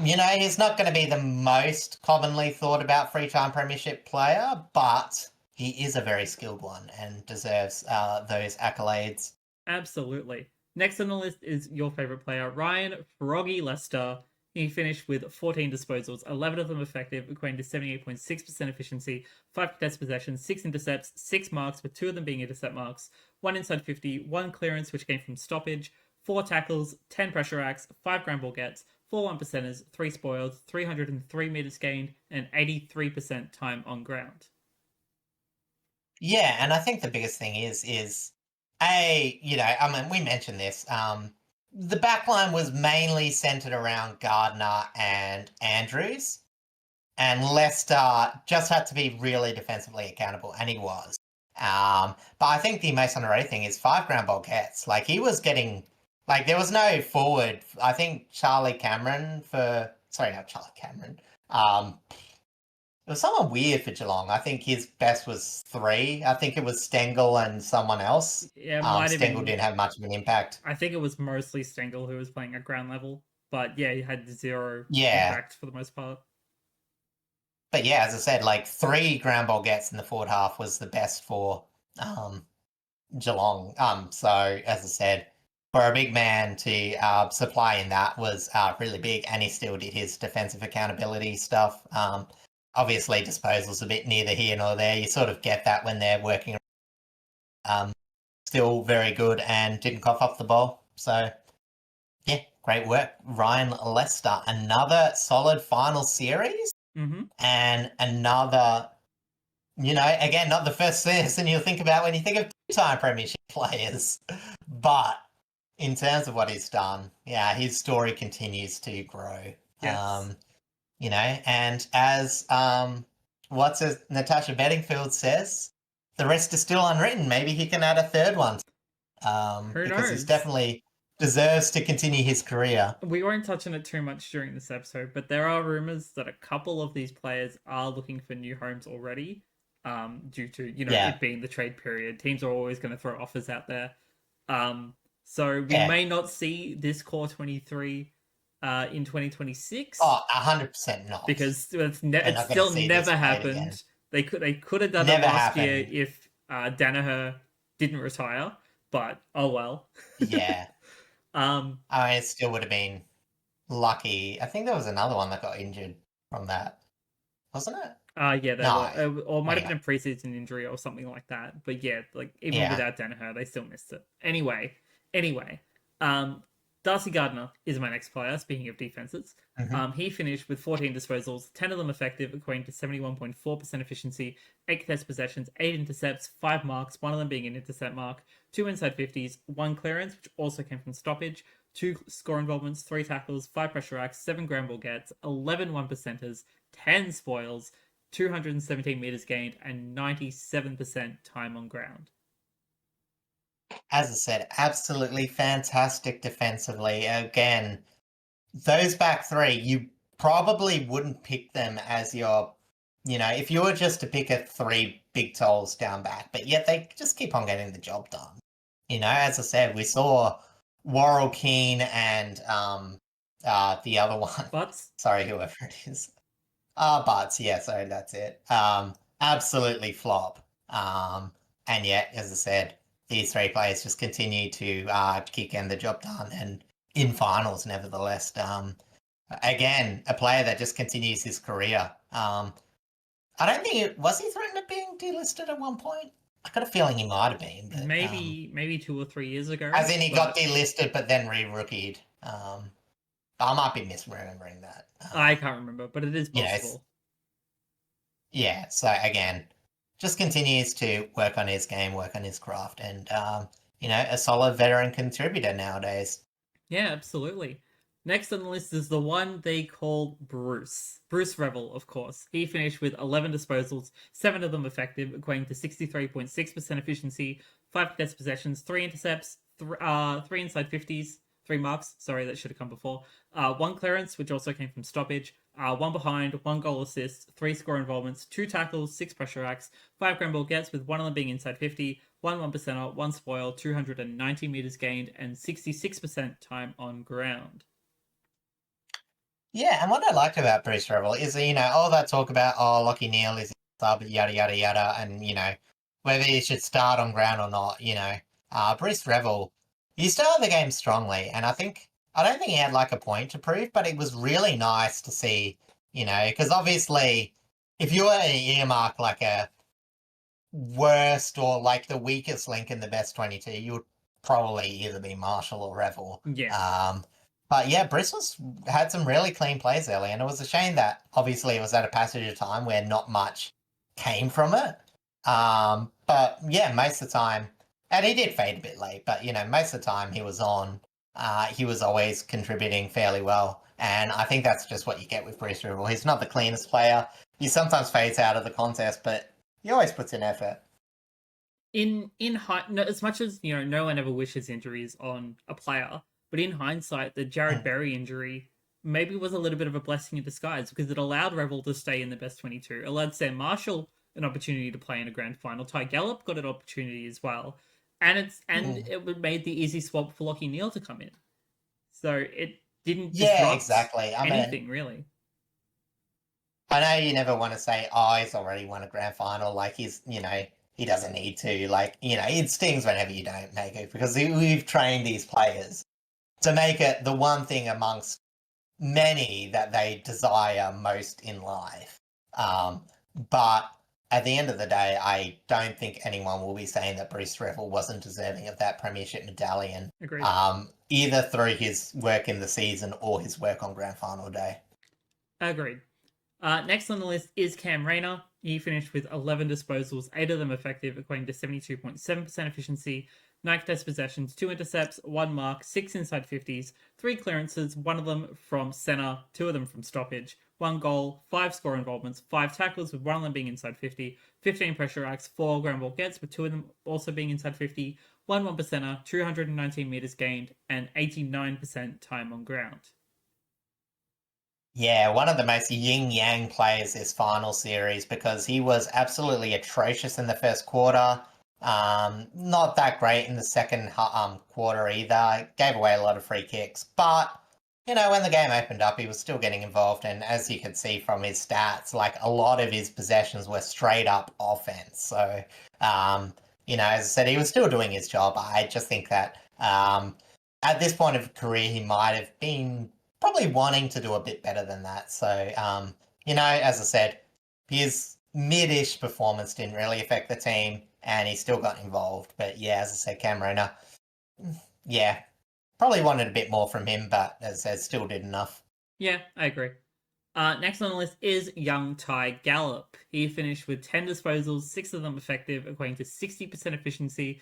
You know, he's not going to be the most commonly thought about three-time premiership player, but he is a very skilled one and deserves those accolades. Absolutely. Next on the list is your favorite player, Ryan Froggy Lester. He finished with 14 disposals, 11 of them effective, equating to 78.6% efficiency, 5 contested possessions, 6 intercepts, 6 marks, with 2 of them being intercept marks, 1 inside 50, 1 clearance, which came from stoppage, 4 tackles, 10 pressure acts, 5 ground ball gets, 4 1%ers, 3 spoiled, 303 metres gained, and 83% time on ground. Yeah, and I think the biggest thing is you know, I mean, we mentioned this. The backline was mainly centered around Gardner and Andrews, and Leicester just had to be really defensively accountable, and he was. But I think the most underrated thing is 5 ground ball gets. Like he was getting, like there was no forward. I think Charlie Cameron sorry, not Charlie Cameron. It was someone weird for Geelong. I think his best was 3. I think it was Stengel and someone else. Yeah, it might have Stengel been. didn't have much of an impact. I think it was mostly Stengel who was playing at ground level, but yeah, he had 0 Yeah. impact for the most part. But yeah, as I said, like 3 ground ball gets in the forward half was the best for Geelong. So as I said, for a big man to supply in that was really big, and he still did his defensive accountability stuff. Obviously, disposals a bit neither here nor there. You sort of get that when they're working. Still very good and didn't cough up the ball. So yeah, great work, Ryan Lester. Another solid final series, and another. You know, again, not the first person you'll think about when you think of two-time premiership players, but in terms of what he's done, yeah, his story continues to grow. Yes. You know, and as Natasha Bedingfield says, the rest is still unwritten. Maybe he can add a third one, Who because he's knows? definitely deserves to continue his career. We won't touch on it too much during this episode, but there are rumors that a couple of these players are looking for new homes already, due to, Yeah, it being the trade period. Teams are always going to throw offers out there. Um, so we yeah. may not see this core 23 in 2026 Oh, 100% not. because We're it's not going to still see this never played again. happened. They could have done it Never last year happened. if Danaher didn't retire, but oh well. Yeah. um, I mean, it still would have been lucky. I think there was another one that got injured from that, wasn't it? yeah, there No. were, or it might have been Anyway, a preseason injury or something like that. But yeah, like even yeah. without Danaher, they still missed it. Anyway, um, Darcy Gardner is my next player. Speaking of defenses, Hmm. he finished with 14 disposals, 10 of them effective, equating to 71.4% efficiency, 8 contested possessions, 8 intercepts, 5 marks, 1 of them being an intercept mark, 2 inside 50s, 1 clearance, which also came from stoppage, 2 score involvements, 3 tackles, 5 pressure acts, 7 ground ball gets, 11 1%ers, 10 spoils, 217 meters gained, and 97% time on ground. As I said, absolutely fantastic defensively. Again, those back 3, you probably wouldn't pick them as your, you know, if you were just to pick a 3 big tolls down back, but yet they just keep on getting the job done. You know, as I said, we saw Warrell Keane and the other one. But Sorry, whoever it is. But yeah, so that's it. Absolutely flop. And yet, as I said, these 3 players just continue to keep getting the job done, and in finals, nevertheless. Again, a player that just continues his career. I don't think was he threatened of being delisted at one point. I got a feeling he might have been, but maybe 2 or 3 years ago. as in he got But delisted, but then re-rookied. I might be misremembering that. I can't remember, but it is You know, possible. Yeah, so again, just continues to work on his game, work on his craft, and a solid veteran contributor nowadays. Yeah, absolutely. Next on the list is the one they call Bruce. Bruce Revel, of course. He finished with 11 disposals, 7 of them effective, equating to 63.6% efficiency, 5 contested possessions, 3 intercepts, 3 inside 50s, 3 marks. Sorry, that should have come before. 1 clearance, which also came from stoppage. 1 behind, 1 goal assist, 3 score involvements, 2 tackles, 6 pressure acts, 5 ground ball gets, with 1 of them being inside 50, 1%er, 1 spoil, 290 meters gained, and 66% time on ground. Yeah, and what I liked about Bruce Revel is, all that talk about, Lockie Neal is sub, yada, yada, yada, and, whether he should start on ground or not, Bruce Revel, he started the game strongly, and I don't think he had like a point to prove, but it was really nice to see, because obviously, if you were to earmark like a worst or like the weakest link in the best 22, you would probably either be Marshall or Revel. Yeah, But yeah, Bristol's had some really clean plays early, and it was a shame that obviously it was at a passage of time where not much came from it. But yeah, most of the time, and he did fade a bit late, but most of the time he was on. He was always contributing fairly well, and I think that's just what you get with Bruce Rivel. He's not the cleanest player. He sometimes fades out of the contest, but he always puts in effort. no, as much as no one ever wishes injuries on a player, but in hindsight, the Jared Berry injury maybe was a little bit of a blessing in disguise because it allowed Revel to stay in the best 22, allowed Sam Marshall an opportunity to play in a grand final. Ty Gallup got an opportunity as well, and it made the easy swap for Lockie Neal to come in. So it didn't Yeah, disrupt exactly. I mean, anything really. I know you never want to say, oh, he's already won a grand final. Like he doesn't need to. Like, it stings whenever you don't make it because we've trained these players to make it the one thing amongst many that they desire most in life. But at the end of the day, I don't think anyone will be saying that Bruce Revel wasn't deserving of that premiership medallion, Agreed. either through his work in the season or his work on grand final day. Agreed. Next on the list is Cam Rayner. He finished with 11 disposals, 8 of them effective, equating to 72.7% efficiency, 9 contested possessions, 2 intercepts, 1 mark, 6 inside 50s, 3 clearances, 1 of them from centre, 2 of them from stoppage, 1 goal, 5 score involvements, 5 tackles, with 1 of them being inside 50, 15 pressure acts, 4 ground ball gets, with 2 of them also being inside 50, 1%er, 219 metres gained, and 89% time on ground. Yeah, one of the most yin-yang players this final series because he was absolutely atrocious in the first quarter. Not that great in the second quarter either. Gave away a lot of free kicks, but when the game opened up, he was still getting involved, and as you could see from his stats, like a lot of his possessions were straight up offense. So, as I said, he was still doing his job. I just think that at this point of his career, he might have been probably wanting to do a bit better than that. So, as I said, his mid-ish performance didn't really affect the team, and he still got involved. But yeah, as I said, Cam Rayner, yeah, probably wanted a bit more from him, but as I said, still did enough. Yeah, I agree. Next on the list is young Ty Gallup. He finished with 10 disposals, 6 of them effective, equating to 60% efficiency,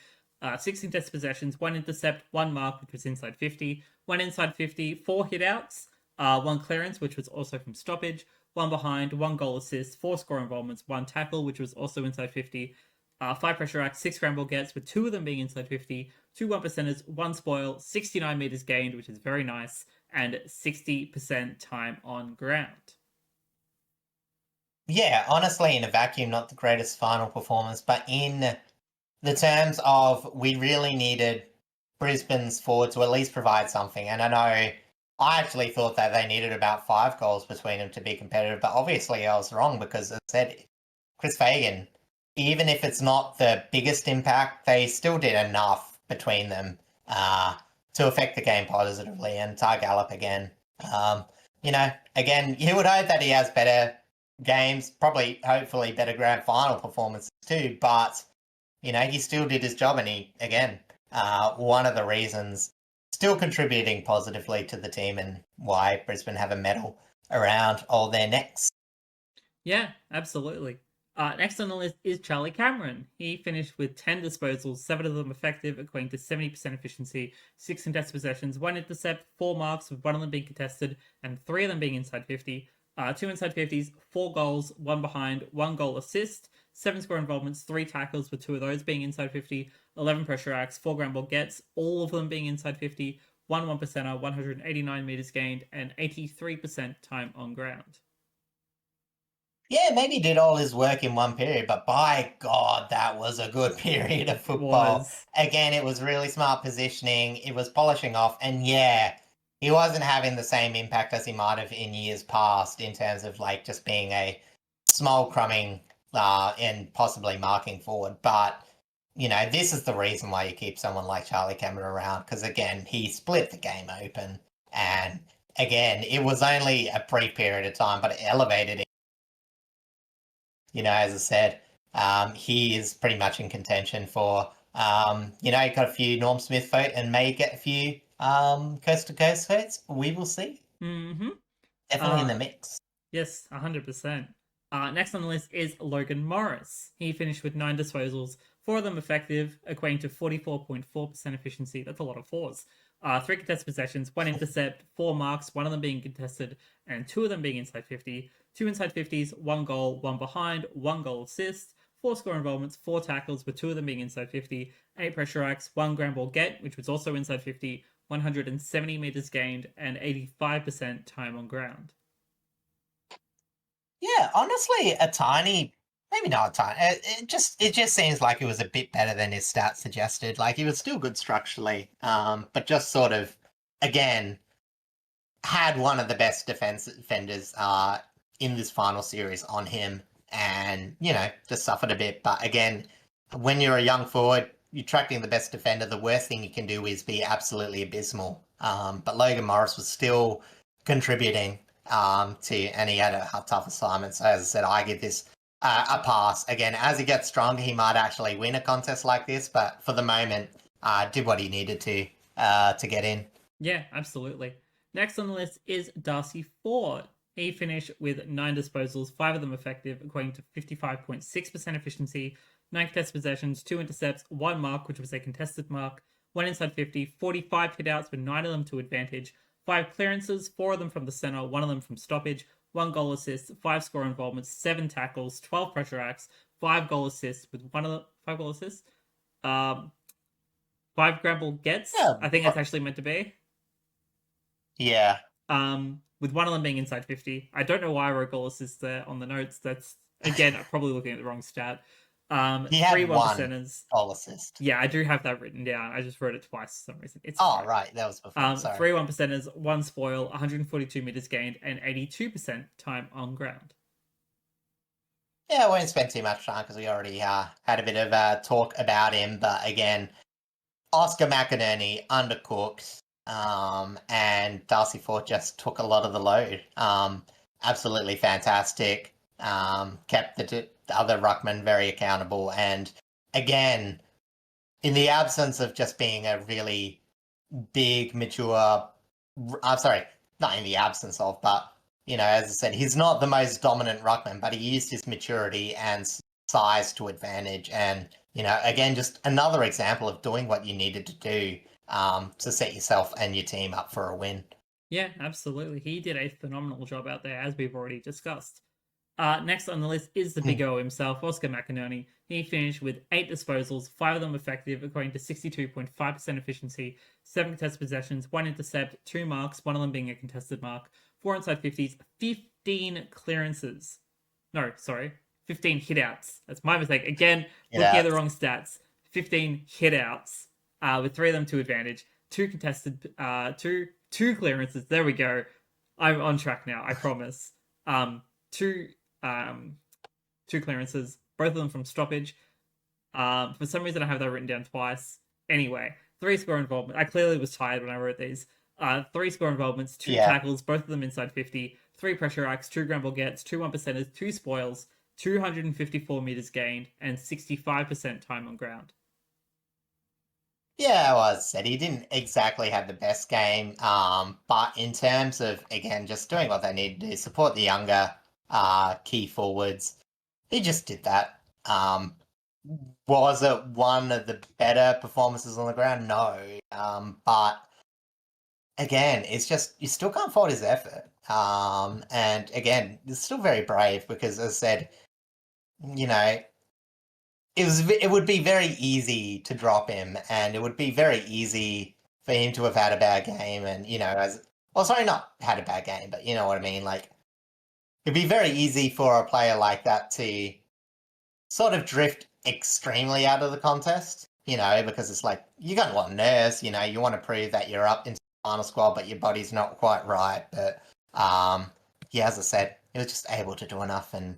6 contested possessions, 1 intercept, 1 mark, which was inside 50, 1 inside 50, 4 hitouts, 1 clearance, which was also from stoppage, 1 behind, 1 goal assist, 4 score involvements, 1 tackle, which was also inside 50, 5 pressure acts, 6 scramble gets, with 2 of them being inside 50, 2 1%ers, 1 spoil, 69 meters gained, which is very nice, and 60% time on ground. Yeah, honestly, in a vacuum, not the greatest final performance, but in the terms of we really needed Brisbane's forward to at least provide something. And I know I actually thought that they needed about 5 goals between them to be competitive, but obviously I was wrong because, as I said, Chris Fagan, even if it's not the biggest impact, they still did enough between them to affect the game positively. And Ty Gallup again, again, you would hope that he has better games, probably, hopefully, better grand final performances too. But he still did his job, and he again, one of the reasons, still contributing positively to the team and why Brisbane have a medal around all their necks. Yeah, absolutely. Next on the list is Charlie Cameron. He finished with 10 disposals, 7 of them effective, equating to 70% efficiency, 6 contested possessions, 1 intercept, 4 marks, with 1 of them being contested, and 3 of them being inside 50. 2 inside 50s, 4 goals, 1 behind, 1 goal assist, 7 score involvements, 3 tackles, with 2 of those being inside 50, 11 pressure acts, 4 ground ball gets, all of them being inside 50, 1 1%er, 189 meters gained, and 83% time on ground. Yeah, maybe he did all his work in one period, but by God, that was a good period of It football. was. Again, it was really smart positioning. It was polishing off, and yeah, he wasn't having the same impact as he might have in years past in terms of like just being a small crumbing and possibly marking forward. But this is the reason why you keep someone like Charlie Cameron around because again, he split the game open, and again, it was only a brief period of time, but it elevated as I said, he is pretty much in contention for, he got a few Norm Smith vote and may get a few coast to coast votes. We will see. Mm-hmm. Definitely in the mix. Yes, 100%. Next on the list is Logan Morris. He finished with 9 disposals, 4 of them effective, equating to 44.4% efficiency. That's a lot of fours. 3 contested possessions, 1 intercept, 4 marks, 1 of them being contested, and 2 of them being inside 50. 2 inside 50s, 1 goal, 1 behind, 1 goal assist, 4 score involvements, 4 tackles, with 2 of them being inside 50, 8 pressure acts, 1 ground ball get, which was also inside 50, 170 meters gained, and 85% time on ground. Yeah, honestly, a tiny, maybe not a tiny. It just seems like it was a bit better than his stats suggested. Like he was still good structurally, but just sort of again had one of the best defenders in this final series on him, and just suffered a bit. But again, when you're a young forward, you're tracking the best defender. The worst thing you can do is be absolutely abysmal. But Logan Morris was still contributing and he had a tough assignment. So as I said, I give this a pass. Again, as he gets stronger, he might actually win a contest like this. But for the moment, did what he needed to get in. Yeah, absolutely. Next on the list is Darcy Ford. He finished with 9 disposals, 5 of them effective, equating to 55.6% efficiency, 9 contested possessions, 2 intercepts, 1 mark, which was a contested mark, 1 inside 50, 45 hitouts with 9 of them to advantage, 5 clearances, 4 of them from the center, 1 of them from stoppage, 1 goal assist, 5 score involvements, 7 tackles, 12 pressure acts, 5 goal assists with 1 of the 5 goal assists, 5 grapple gets. Yeah, I think it's actually meant to be. Yeah. With 1 of them being inside 50. I don't know why I wrote goal assist there on the notes. That's again probably looking at the wrong stat. He 3 had 1 one percenters. goal assist. Yeah, I do have that written down. I just wrote it twice for some reason. It's Oh, fine. right. That was before. Sorry. 3 1 percenters, 1 spoil, 142 meters gained, and 82% time on ground. Yeah, I won't spend too much time because we already had a bit of talk about him. But again, Oscar McInerney undercooked, and Darcy Ford just took a lot of the load. Absolutely fantastic. Kept the other ruckman very accountable, and again, in the absence of just being a really big, mature. I'm sorry, not in the absence of, but as I said, he's not the most dominant ruckman, but he used his maturity and size to advantage. And again, just another example of doing what you needed to do to set yourself and your team up for a win. Yeah, absolutely. He did a phenomenal job out there, as we've already discussed. Next on the list is the Big O himself, Oscar McInerney. He finished with 8 disposals, 5 of them effective, according to 62.5% efficiency, 7 contested possessions, 1 intercept, 2 marks, 1 of them being a contested mark, 4 inside 50s, 15 clearances. No, sorry, 15 hitouts. That's my mistake. Again, looking at the wrong stats. 15 hitouts, with 3 of them to advantage, 2 contested, 2 clearances. There we go. I'm on track now, I promise. 2 clearances, both of them from stoppage. For some reason, I have that written down twice. Anyway, 3 score involvement. I clearly was tired when I wrote these. 3 score involvements, 2 tackles, both of them inside 50, 3 pressure acts, 2 ground ball gets, 2 1%ers, 2 spoils, 254 meters gained, and 65% time on ground. Yeah, well, as I said, he didn't exactly have the best game, but in terms of, again, just doing what they need to do, support the younger key forwards. He just did that. Was it one of the better performances on the ground? No. But again, it's just you still can't fault his effort. And again, it's still very brave because, as I said, you know, it would be very easy to drop him, and it would be very easy for him to have had a bad game, and sorry, not had a bad game, but you know what I mean. Like, it'd be very easy for a player like that to sort of drift extremely out of the contest, because it's like you're going to want nerves, you want to prove that you're up into the final squad, but your body's not quite right. But yeah, as I said, he was just able to do enough, and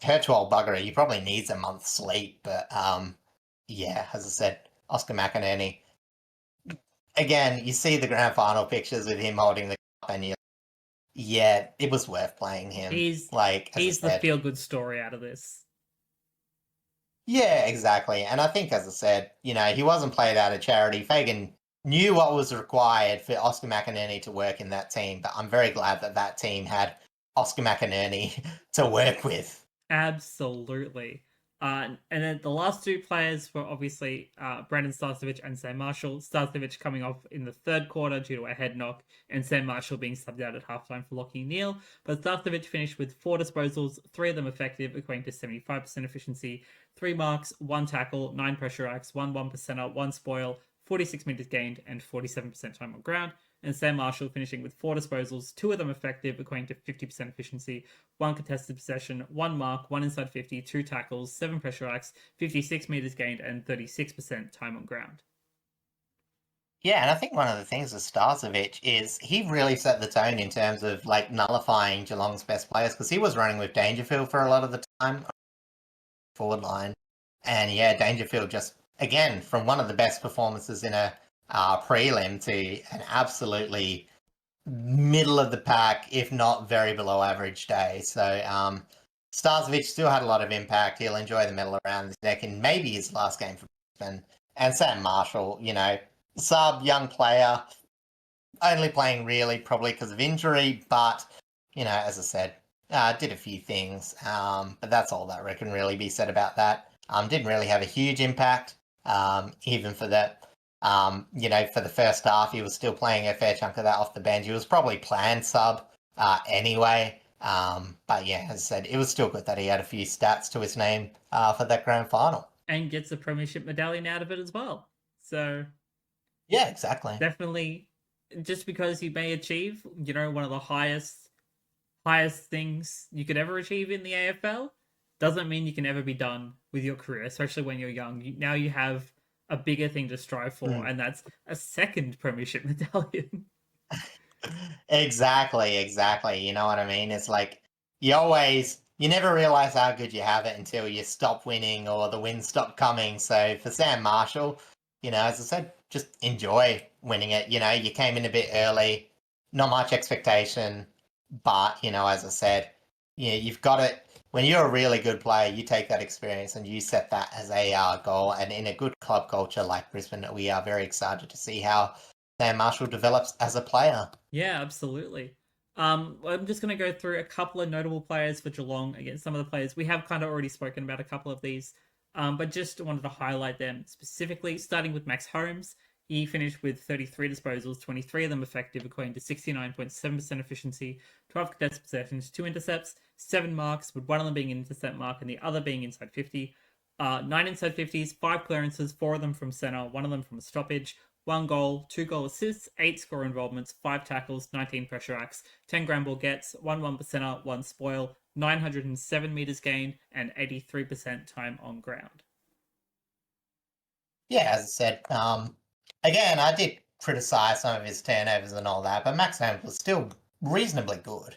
to old bugger, he probably needs a month's sleep. But yeah, as I said, Oscar McInerney. Again, you see the grand final pictures with him holding the cup, and yeah, it was worth playing him. He's the feel good story out of this. Yeah, exactly. And I think, as I said, he wasn't played out of charity. Fagan knew what was required for Oscar McInerney to work in that team, but I'm very glad that team had Oscar McInerney to work with. Absolutely. And then the last two players were obviously Brandon Starcevich and Sam Marshall. Starcevich coming off in the third quarter due to a head knock, and Sam Marshall being subbed out at halftime for Lachie Neale. But Starcevich finished with 4 disposals, 3 of them effective, equating to 75% efficiency, 3 marks, 1 tackle, 9 pressure acts, 1 1%er, 1 spoil, 46 meters gained, and 47% time on ground. And Sam Marshall finishing with 4 disposals, 2 of them effective, equating to 50% efficiency, 1 contested possession, 1 mark, 1 inside 50, 2 tackles, 7 pressure acts, 56 meters gained, and 36% time on ground. Yeah, and I think one of the things with Starcevich is he really set the tone in terms of like nullifying Geelong's best players, because he was running with Dangerfield for a lot of the time forward line. And yeah, Dangerfield just, again, from one of the best performances in a prelim to an absolutely middle of the pack, if not very below average day. So Starcevich still had a lot of impact. He'll enjoy the medal around his neck in maybe his last game for Brisbane. And Sam Marshall, sub, young player, only playing really probably because of injury, but, as I said, did a few things. But that's all that can really be said about that. Didn't really have a huge impact, even for that. For the first half, he was still playing a fair chunk of that off the bench. He was probably planned sub anyway. But yeah, as I said, it was still good that he had a few stats to his name for that grand final. And gets a premiership medallion out of it as well. So yeah, exactly. Definitely, just because you may achieve, one of the highest things you could ever achieve in the AFL, doesn't mean you can ever be done with your career, especially when you're young. Now you have a bigger thing to strive for, and that's a second premiership medallion. Exactly. You know what I mean? It's like you never realize how good you have it until you stop winning or the wins stop coming. So for Sam Marshall, as I said, just enjoy winning it. You came in a bit early, not much expectation, but, as I said, you've got it. When you're a really good player, you take that experience and you set that as a goal. And in a good club culture like Brisbane, we are very excited to see how Sam Marshall develops as a player. Yeah, absolutely. I'm just going to go through a couple of notable players for Geelong. Again, some of the players we have kind of already spoken about a couple of these, but just wanted to highlight them specifically, starting with Max Holmes. He finished with 33 disposals, 23 of them effective, equating to 69.7% efficiency, 12 contested possessions, 2 intercepts, 7 marks, with one of them being an intercept mark and the other being inside 50. 9 inside 50s, 5 clearances, 4 of them from centre, 1 of them from a stoppage, 1 goal, 2 goal assists, 8 score involvements, 5 tackles, 19 pressure acts, 10 ground ball gets, 1 1%er, 1 spoil, 907 meters gained, and 83% time on ground. Yeah, as I said, again, I did criticize some of his turnovers and all that, but Max Holmes was still reasonably good.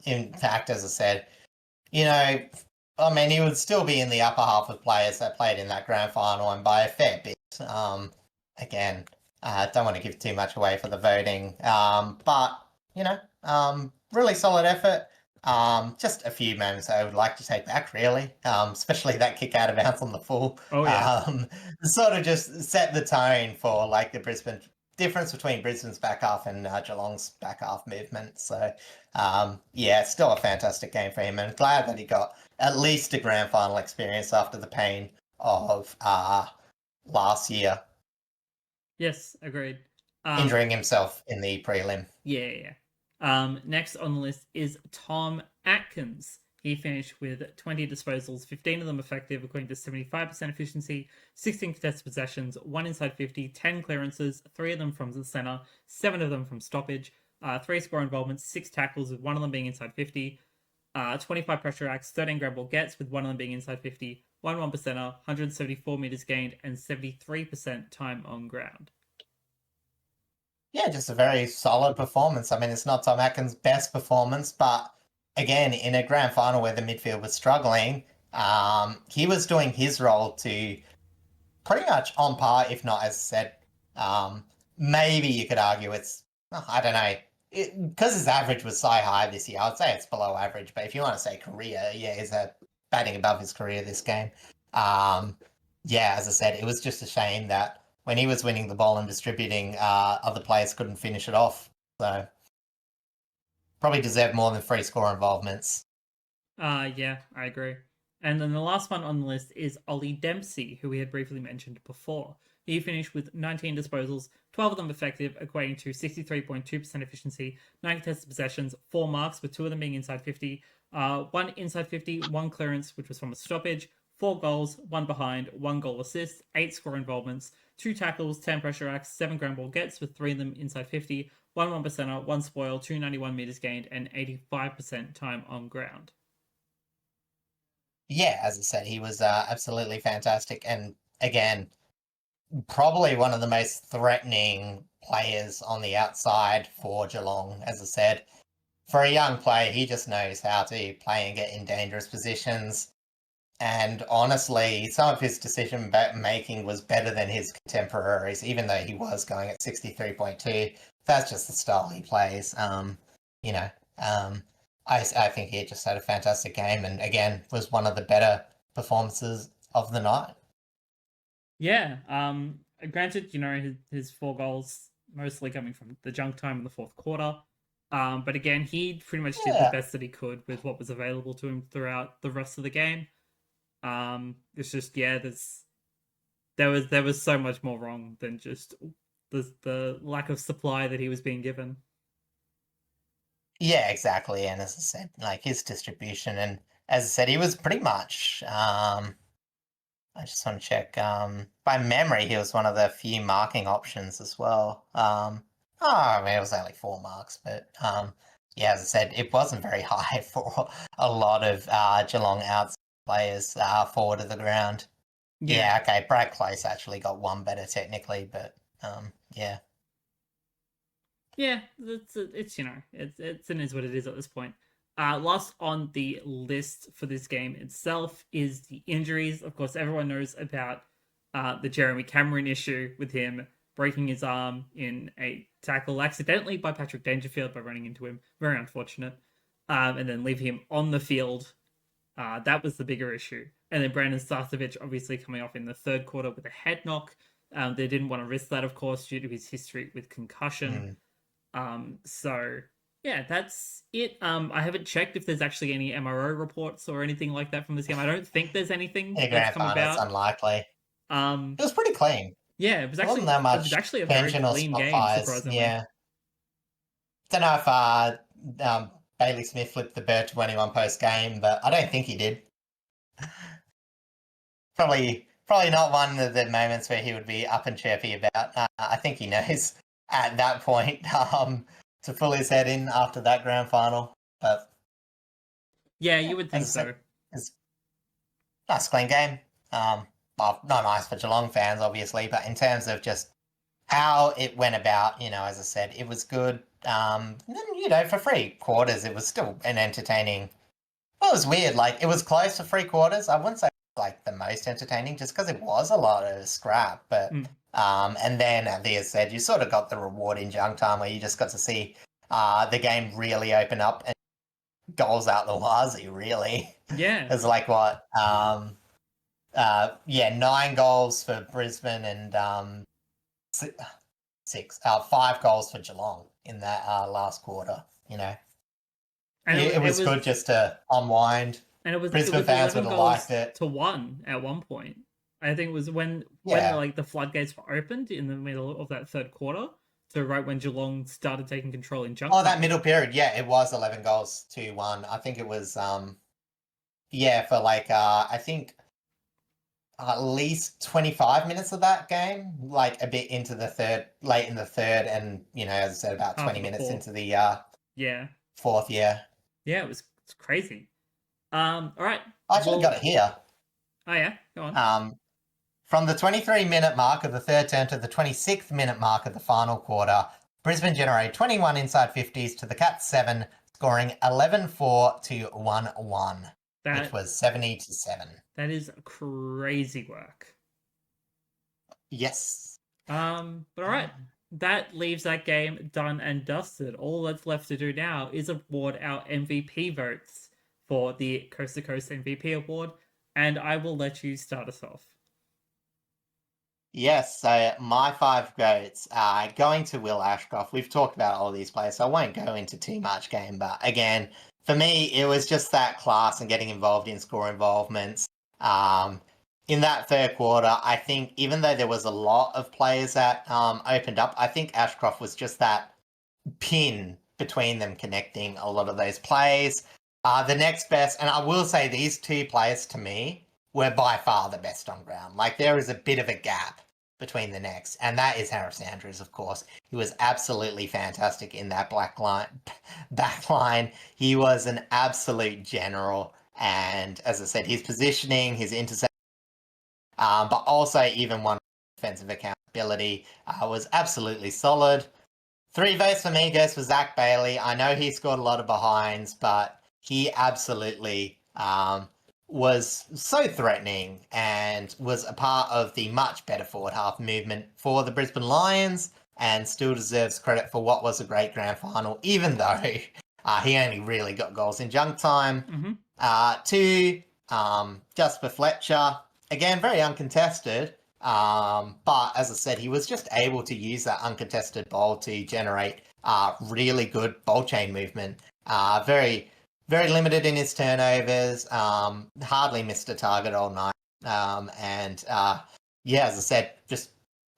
In fact, as I said, he would still be in the upper half of players that played in that grand final, and by a fair bit. Again, I don't want to give too much away for the voting, but, really solid effort. Just a few moments I would like to take back, really, especially that kick out of bounds on the full. Oh, yeah. Sort of just set the tone for, like, the Brisbane difference between Brisbane's back half and Geelong's back half movement. So, yeah, still a fantastic game for him, and glad that he got at least a grand final experience after the pain of last year Yes, agreed. injuring himself in the prelim. Yeah. Next on the list is Tom Atkins. He finished with 20 disposals, 15 of them effective, according to 75% efficiency, 16 contested possessions, 1 inside 50, 10 clearances, 3 of them from the centre, 7 of them from stoppage, 3 score involvements, 6 tackles, with 1 of them being inside 50, 25 pressure acts, 13 grab ball gets, with 1 of them being inside 50, 1%, 174 metres gained, and 73% time on ground. Yeah, just a very solid performance. I mean, it's not Tom Atkins' best performance, but again, in a grand final where the midfield was struggling, he was doing his role to pretty much on par, if not, as I said, maybe you could argue it's, I don't know, because his average was so high this year, I'd say it's below average, but if you want to say career, yeah, he's batting above his career this game. Yeah, as I said, it was just a shame that when he was winning the ball and distributing, other players couldn't finish it off. So probably deserved more than 3 score involvements. Yeah, I agree. And then the last one on the list is Ollie Dempsey, who we had briefly mentioned before. He finished with 19 disposals, 12 of them effective, equating to 63.2% efficiency, 9 contested possessions, 4 marks, with 2 of them being inside 50, 1 inside 50, 1 clearance, which was from a stoppage, 4 goals, 1 behind, 1 goal assist, 8 score involvements, 2 tackles, 10 pressure acts, 7 ground ball gets, with 3 of them inside 50, 1%, 1 spoil, 291 metres gained, and 85% time on ground. Yeah, as I said, he was absolutely fantastic. And again, probably one of the most threatening players on the outside for Geelong. As I said, for a young player, he just knows how to play and get in dangerous positions. And honestly, some of his decision making was better than his contemporaries, even though he was going at 63.2. That's just the style he plays. You know, I think he just had a fantastic game, and again was one of the better performances of the night. Yeah. Granted, his 4 goals mostly coming from the junk time in the fourth quarter. But again, he pretty much did the best that he could with what was available to him throughout the rest of the game. It's just there was so much more wrong than just the lack of supply that he was being given. Yeah, exactly. And as I said, like his distribution, and as I said, he was pretty much. I just want to check. By memory, he was one of the few marking options as well. I mean, it was only 4 marks, but yeah, as I said, it wasn't very high for a lot of Geelong outside players forward of the ground. Yeah, okay. Brad Close actually got 1 better technically, but yeah. Yeah, it's it is what it is at this point. Last on the list for this game itself is the injuries. Of course, everyone knows about the Jeremy Cameron issue with him breaking his arm in a tackle accidentally by Patrick Dangerfield by running into him. Very unfortunate. And then leaving him on the field. That was the bigger issue. And then Brandon Starcevich obviously coming off in the third quarter with a head knock. They didn't want to risk that, of course, due to his history with concussion. So yeah, that's it. I haven't checked if there's actually any MRO reports or anything like that from this game. I don't think there's anything that's come about. It's unlikely. It was pretty clean. Yeah, it wasn't that much. It was actually a very clean game, surprisingly. Yeah. Don't know if Bailey Smith flipped the bird to anyone post game, but I don't think he did. Probably not one of the moments where he would be up and chirpy about. I think he knows at that point to pull his head in after that grand final. But yeah, you would think so. It's a nice clean game. Well, not nice for Geelong fans, obviously, but in terms of just how it went about, as I said, it was good. For 3 quarters, it was still an entertaining. Well, it was weird. Like, it was close to 3 quarters. I wouldn't say like the most entertaining, just because it was a lot of scrap. But and then, as Leah said, you sort of got the reward in junk time, where you just got to see the game really open up and goals out the wazoo. Really, yeah. It's like what? 9 goals for Brisbane and 5 goals for Geelong in that last quarter. You know, And it was good just to unwind. and it was Brisbane fans 11 would have goals liked it. to 1 at one point. I think it was when Yeah. like the floodgates were opened in the middle of that third quarter, to right when Geelong started taking control in junk Oh, that time. middle period, yeah, it was 11 goals to 1. I think it was for like I think at least 25 minutes of that game, like a bit into the third, late in the third, and as I said, about Half 20 of the minutes fourth. into the Yeah. fourth. Yeah, It's crazy. All right. I actually got it here. Oh yeah, go on. From the 23-minute mark of the third term to the 26th-minute mark of the final quarter, Brisbane generated 21 inside 50s to the Cats 7, scoring 11-4 to 1-1, which was 70-7. That is crazy work. Yes. But all right. That leaves that game done and dusted. All that's left to do now is award our MVP votes for the Coast to Coast MVP award, and I will let you start us off. Yes, so my 5 votes are going to Will Ashcroft. We've talked about all these players, so I won't go into too much game, but again, for me, it was just that class and getting involved in score involvements. In that third quarter, I think even though there was a lot of players that opened up, I think Ashcroft was just that pin between them connecting a lot of those plays. The next best, and I will say these 2 players to me were by far the best on ground. Like there is a bit of a gap between the next, and that is Harris Andrews, of course. He was absolutely fantastic in that back line. He was an absolute general, and as I said, his positioning, his interception, but also even one defensive accountability was absolutely solid. 3 votes for me goes for Zach Bailey. I know he scored a lot of behinds, but he absolutely was so threatening and was a part of the much better forward half movement for the Brisbane Lions, and still deserves credit for what was a great grand final, even though he only really got goals in junk time. 2, Jasper Fletcher, again, very uncontested. But as I said, he was just able to use that uncontested ball to generate really good ball chain movement. Very, very limited in his turnovers. Hardly missed a target all night. As I said, just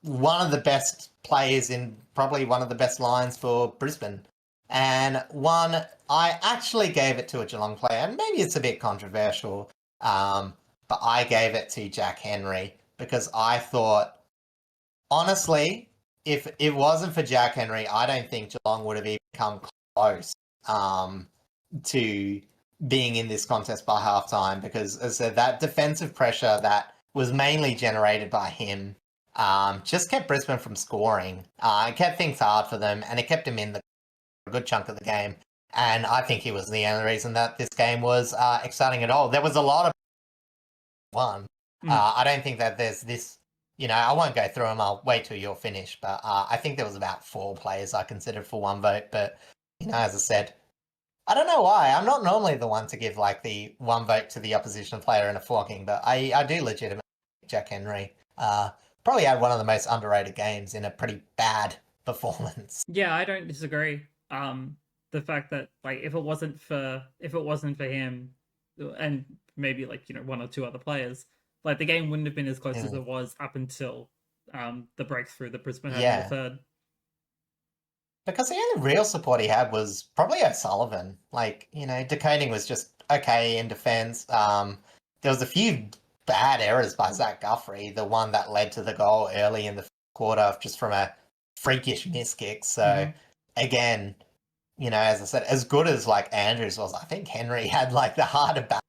one of the best players in probably one of the best lines for Brisbane. And one, I actually gave it to a Geelong player, and maybe it's a bit controversial, but I gave it to Jack Henry, because I thought, honestly, if it wasn't for Jack Henry, I don't think Geelong would have even come close to being in this contest by halftime, because as I said, that defensive pressure that was mainly generated by him just kept Brisbane from scoring. It kept things hard for them, and it kept him in the a good chunk of the game. And I think he was the only reason that this game was exciting at all. There was a lot of one. I don't think that there's this, I won't go through them. I'll wait till you're finished. But I think there was about 4 players I considered for 1 vote. But, as I said, I don't know why. I'm not normally the one to give like the 1 vote to the opposition player in a flogging, but I do legitimately Jack Henry. Probably had one of the most underrated games in a pretty bad performance. Yeah, I don't disagree. The fact that like if it wasn't for him, and maybe like 1 or 2 other players, like the game wouldn't have been as close as it was up until the breakthrough that Brisbane had in the third. Because the only real support he had was probably O'Sullivan. Like, decoding was just okay in defence. There was a few bad errors by Zach Guthrie, the one that led to the goal early in the quarter just from a freakish miss kick. So, again, as I said, as good as like Andrews was, I think Henry had like the harder back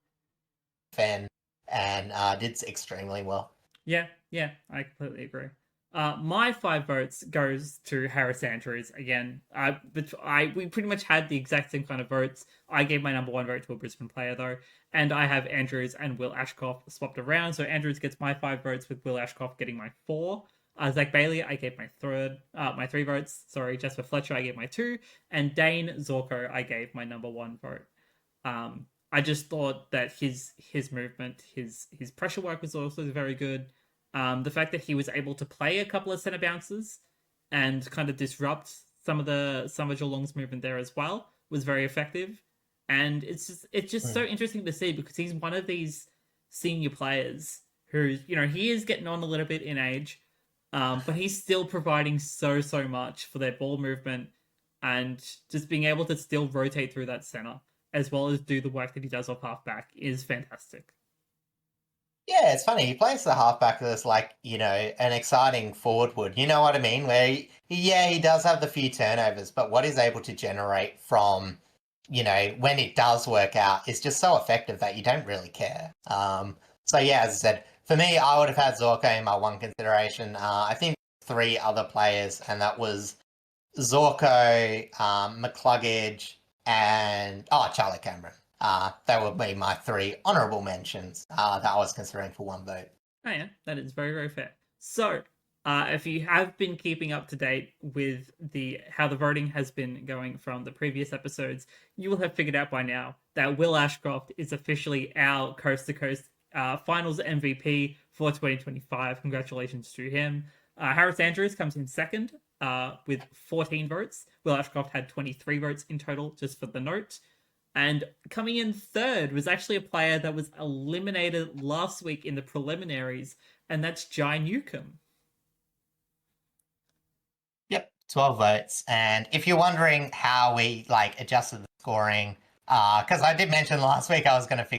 defend and did extremely well. Yeah, I completely agree. My 5 votes goes to Harris Andrews again. We pretty much had the exact same kind of votes. I gave my number 1 vote to a Brisbane player though, and I have Andrews and Will Ashcroft swapped around. So Andrews gets my 5 votes, with Will Ashcroft getting my 4. Zach Bailey, I gave my 3 votes. Sorry, Jasper Fletcher, I gave my 2, and Dane Zorko, I gave my number 1 vote. I just thought that his movement, his pressure work was also very good. The fact that he was able to play a couple of centre bounces and kind of disrupt some of Geelong's movement there as well was very effective. And it's just so interesting to see because he's one of these senior players who, he is getting on a little bit in age, but he's still providing so much for their ball movement and just being able to still rotate through that center as well as do the work that he does off halfback is fantastic. Yeah, it's funny. He plays the halfback as like, an exciting forward would. You know what I mean? Where he does have the few turnovers, but what he's able to generate from, when it does work out is just so effective that you don't really care. So yeah, as I said, for me, I would have had Zorko in my one consideration. I think three other players, and that was Zorko, McCluggage, and Charlie Cameron. That would be my three honourable mentions that I was considering for one vote. Oh yeah, that is very, very fair. So, if you have been keeping up to date with how the voting has been going from the previous episodes, you will have figured out by now that Will Ashcroft is officially our Coast to Coast Finals MVP for 2025. Congratulations to him. Harris Andrews comes in second with 14 votes. Will Ashcroft had 23 votes in total, just for the note. And coming in third was actually a player that was eliminated last week in the preliminaries, and that's Jai Newcomb. Yep, 12 votes. And if you're wondering how we adjusted the scoring, because I did mention last week I was going to figure.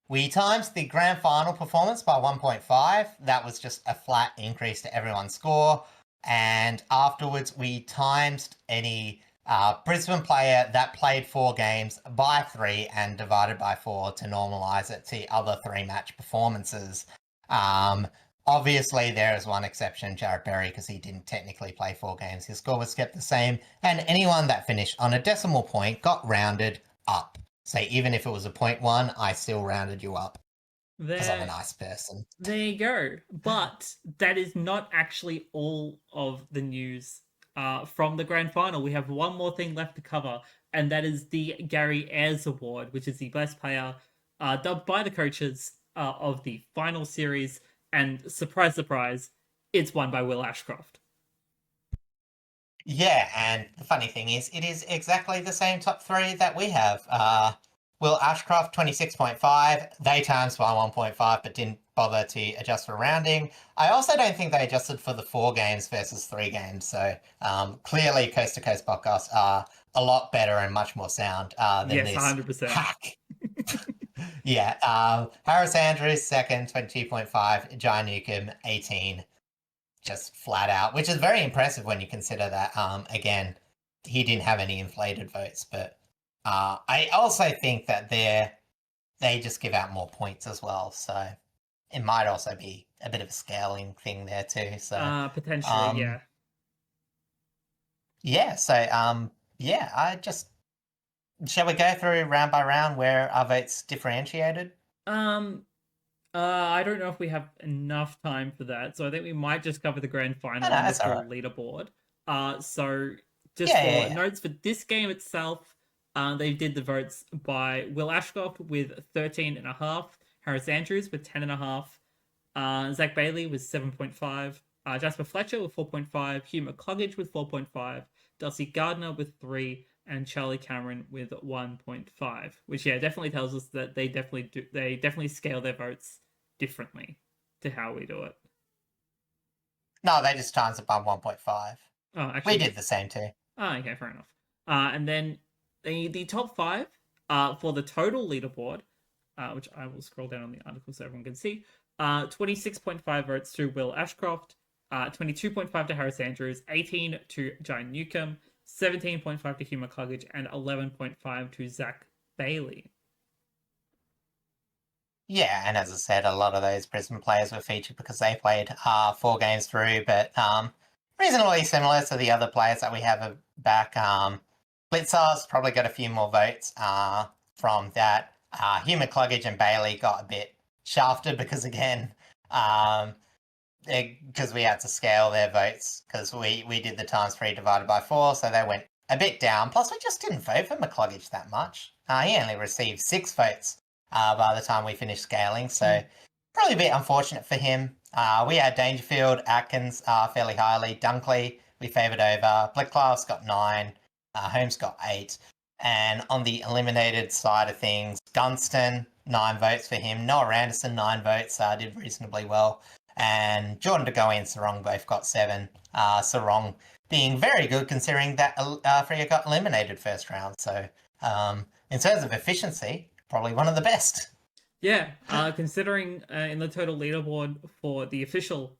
We times the grand final performance by 1.5. That was just a flat increase to everyone's score. And afterwards, we times any Brisbane player that played 4 games by 3 and divided by 4 to normalise it to the other 3 match performances. Obviously, there is one exception, Jared Berry, because he didn't technically play 4 games. His score was kept the same. And anyone that finished on a decimal point got rounded up. So even if it was a 0.1, I still rounded you up because I'm a nice person. There you go. But that is not actually all of the news from the grand final. We have one more thing left to cover, and that is the Gary Ayers Award, which is the best player dubbed by the coaches of the final series. And surprise, surprise, it's won by Will Ashcroft. Yeah, and the funny thing is, it is exactly the same top 3 that we have. Will Ashcroft, 26.5. They times by 1.5, but didn't bother to adjust for rounding. I also don't think they adjusted for the 4 games versus 3 games. So clearly, Coast to Coast podcasts are a lot better and much more sound than yes, this 100%. hack. Yeah, Harris Andrews, second, 22.5. Jai Newcomb, 18. Just flat out, which is very impressive when you consider that, again, he didn't have any inflated votes. But I also think that they just give out more points as well. So it might also be a bit of a scaling thing there too. So potentially, yeah. Yeah, so I just shall we go through round by round where our votes differentiated? I don't know if we have enough time for that, so I think we might just cover the grand final and the full leaderboard. So just for notes for this game itself, they did the votes by Will Ashcroft with 13.5, Harris Andrews with 10.5, Zach Bailey with 7.5, Jasper Fletcher with 4.5, Hugh McCluggage with 4.5, Darcy Gardner with 3, and Charlie Cameron with 1.5, which definitely tells us that they definitely scale their votes differently to how we do it. No, they just times it by 1.5. Oh, actually, we did the same too. Oh, okay, fair enough. And then the top 5 for the total leaderboard, which I will scroll down on the article so everyone can see. 26.5 votes to Will Ashcroft, 22.5 to Harris Andrews, 18 to Jai Newcomb, 17.5 to Hugh McCluggage, and 11.5 to Zach Bailey. Yeah, and as I said, a lot of those Brisbane players were featured because they played 4 games through, but reasonably similar to the other players that we have back. Blitzar's probably got a few more votes from that. Hugh McCluggage and Bailey got a bit shafted because, again, because we had to scale their votes because we did the times 3 divided by 4, so they went a bit down. Plus, we just didn't vote for McCluggage that much. He only received 6 votes by the time we finished scaling, so probably a bit unfortunate for him. We had Dangerfield, Atkins fairly highly, Dunkley we favoured over. Blackcloud's got 9, Holmes got 8. And on the eliminated side of things, Gunston, 9 votes for him. Noah Anderson, 9 votes, did reasonably well. And Jordan DeGoey and Sarong both got 7. Sarong being very good considering that Freo got eliminated first round. So in terms of efficiency, probably one of the best. Yeah, considering in the total leaderboard for the official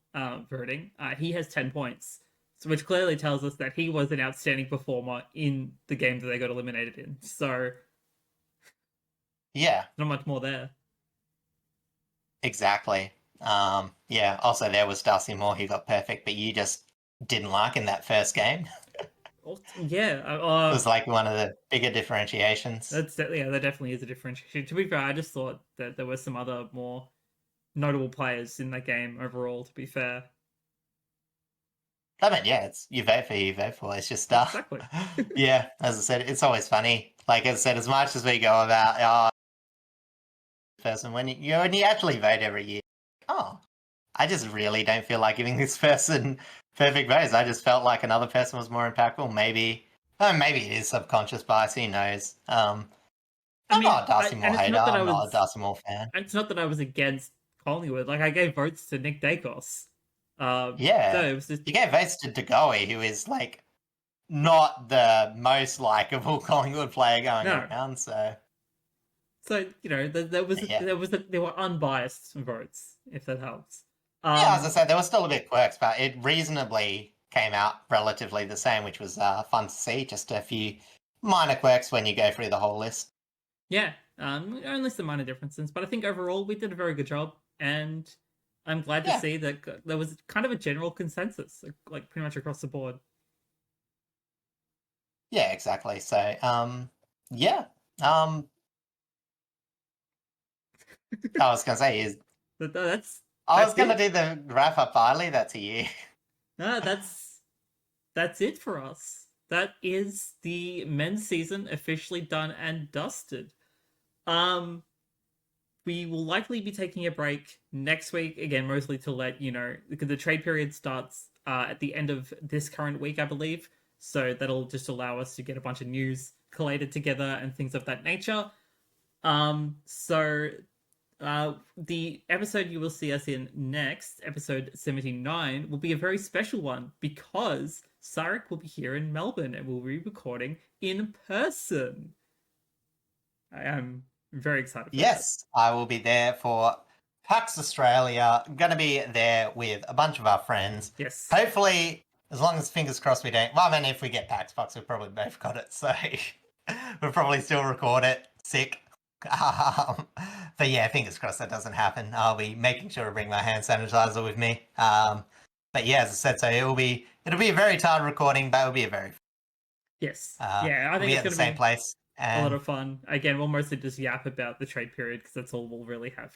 voting, he has 10 points, so which clearly tells us that he was an outstanding performer in the game that they got eliminated in. So, yeah, not much more there. Exactly. Yeah, also there was Darcy Moore, he got perfect, but you just didn't like in that first game. Yeah, It was like one of the bigger differentiations. That definitely is a differentiation. To be fair, I just thought that there were some other more notable players in that game overall, to be fair. I mean, yeah, it's you vote for who you vote for. It's just stuff. Exactly. Yeah, as I said, it's always funny. Like I said, as much as we go about person, when you actually vote every year, I just really don't feel like giving this person perfect votes. I just felt like another person was more impactful. Maybe it is subconscious bias. Who knows? I'm not a Darcy Moore hater. I'm not a Darcy Moore fan. It's not that I was against Collingwood. Like, I gave votes to Nick Dacos. Yeah, so it was just... you gave votes to DeGoey, who is like not the most likable Collingwood player going around. So you know, there were unbiased votes, if that helps. Yeah, as I said, there was still a bit quirks, but it reasonably came out relatively the same, which was fun to see. Just a few minor quirks when you go through the whole list. Yeah, only some minor differences, but I think overall we did a very good job, and I'm glad to see that there was kind of a general consensus, like pretty much across the board. Yeah, exactly. So, yeah. I was gonna say is I was gonna do the wrap up, Barley. That's to you. No, that's it for us. That is the men's season officially done and dusted. We will likely be taking a break next week, again, mostly to let you know, because the trade period starts at the end of this current week, I believe. So that'll just allow us to get a bunch of news collated together and things of that nature. The episode you will see us in next, episode 79, will be a very special one because Sarek will be here in Melbourne and we'll be recording in person. I am very excited for Yes, I will be there for PAX Australia. I'm going to be there with a bunch of our friends. Yes. Hopefully, as long as fingers crossed we don't... Well, I mean, if we get PAX Box, we've probably both got it, so we'll probably still record it. Sick. But yeah, fingers crossed that doesn't happen. I'll be making sure to bring my hand sanitizer with me. But yeah, as I said, so it'll be a very tired recording, but it'll be a very yes. Yeah, I think it's going to be at the same place. And... a lot of fun. Again, we'll mostly just yap about the trade period because that's all we'll really have.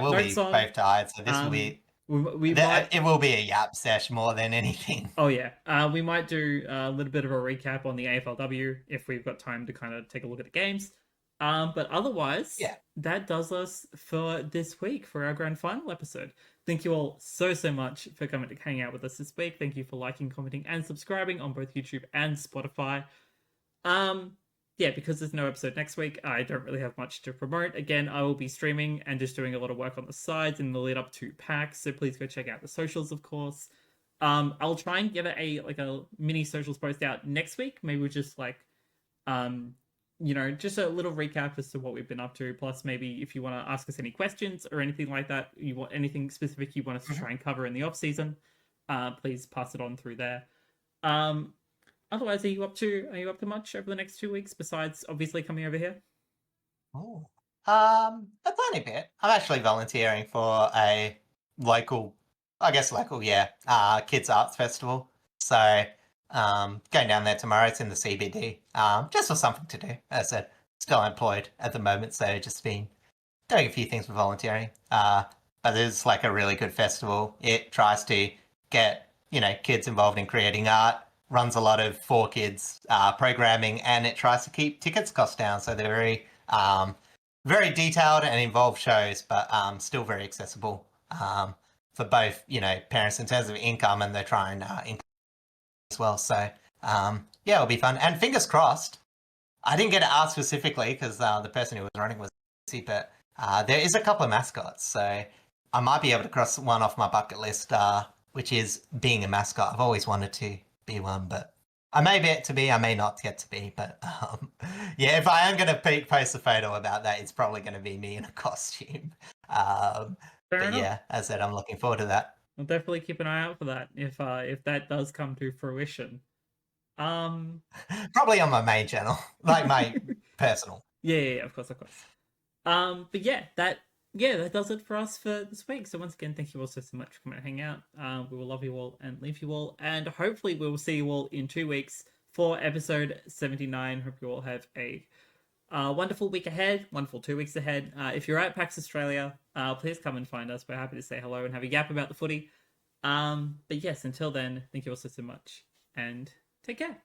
We'll be both tired, so this will be. It will be a yap sesh more than anything. Oh yeah, we might do a little bit of a recap on the AFLW if we've got time to kind of take a look at the games. But otherwise, that does us for this week for our grand final episode. Thank you all so much for coming to hang out with us this week. Thank you for liking, commenting, and subscribing on both YouTube and Spotify. Yeah, because there's no episode next week, I don't really have much to promote. Again, I will be streaming and just doing a lot of work on the sides in the lead up to PAX, so please go check out the socials, of course. I'll try and get a mini socials post out next week. Maybe we'll just just a little recap as to what we've been up to. Plus, maybe if you want to ask us any questions or anything like that, you want anything specific you want us to try and cover in the off season, please pass it on through there. Otherwise, are you up to much over the next 2 weeks besides obviously coming over here? Oh, a tiny bit. I'm actually volunteering for a local, kids arts festival. So, going down there tomorrow. It's in the CBD. Just for something to do. As I said, still employed at the moment, so just been doing a few things for volunteering. But there's like a really good festival. It tries to get kids involved in creating art. Runs a lot of for kids programming, and it tries to keep tickets costs down. So they're very detailed and involved shows, but still very accessible for both parents in terms of income, and they're trying as well. So yeah, it'll be fun. And fingers crossed. I didn't get to ask specifically because the person who was running was busy, but there is a couple of mascots, so I might be able to cross one off my bucket list, which is being a mascot. I've always wanted to be one, but I may get to be, I may not get to be. But yeah, if I am going to post a photo about that, it's probably going to be me in a costume. Fair But enough. yeah, as I said, I'm looking forward to that. I'll definitely keep an eye out for that if that does come to fruition. Probably on my main channel, like my personal. Yeah, of course, of course. But that does it for us for this week. So once again, thank you all so much for coming and hang out. We will love you all and leave you all, and hopefully we will see you all in 2 weeks for episode 79. Hope you all have a wonderful week ahead, wonderful 2 weeks ahead. If you're at PAX Australia, please come and find us. We're happy to say hello and have a yap about the footy. But yes, until then, thank you all so much, and take care.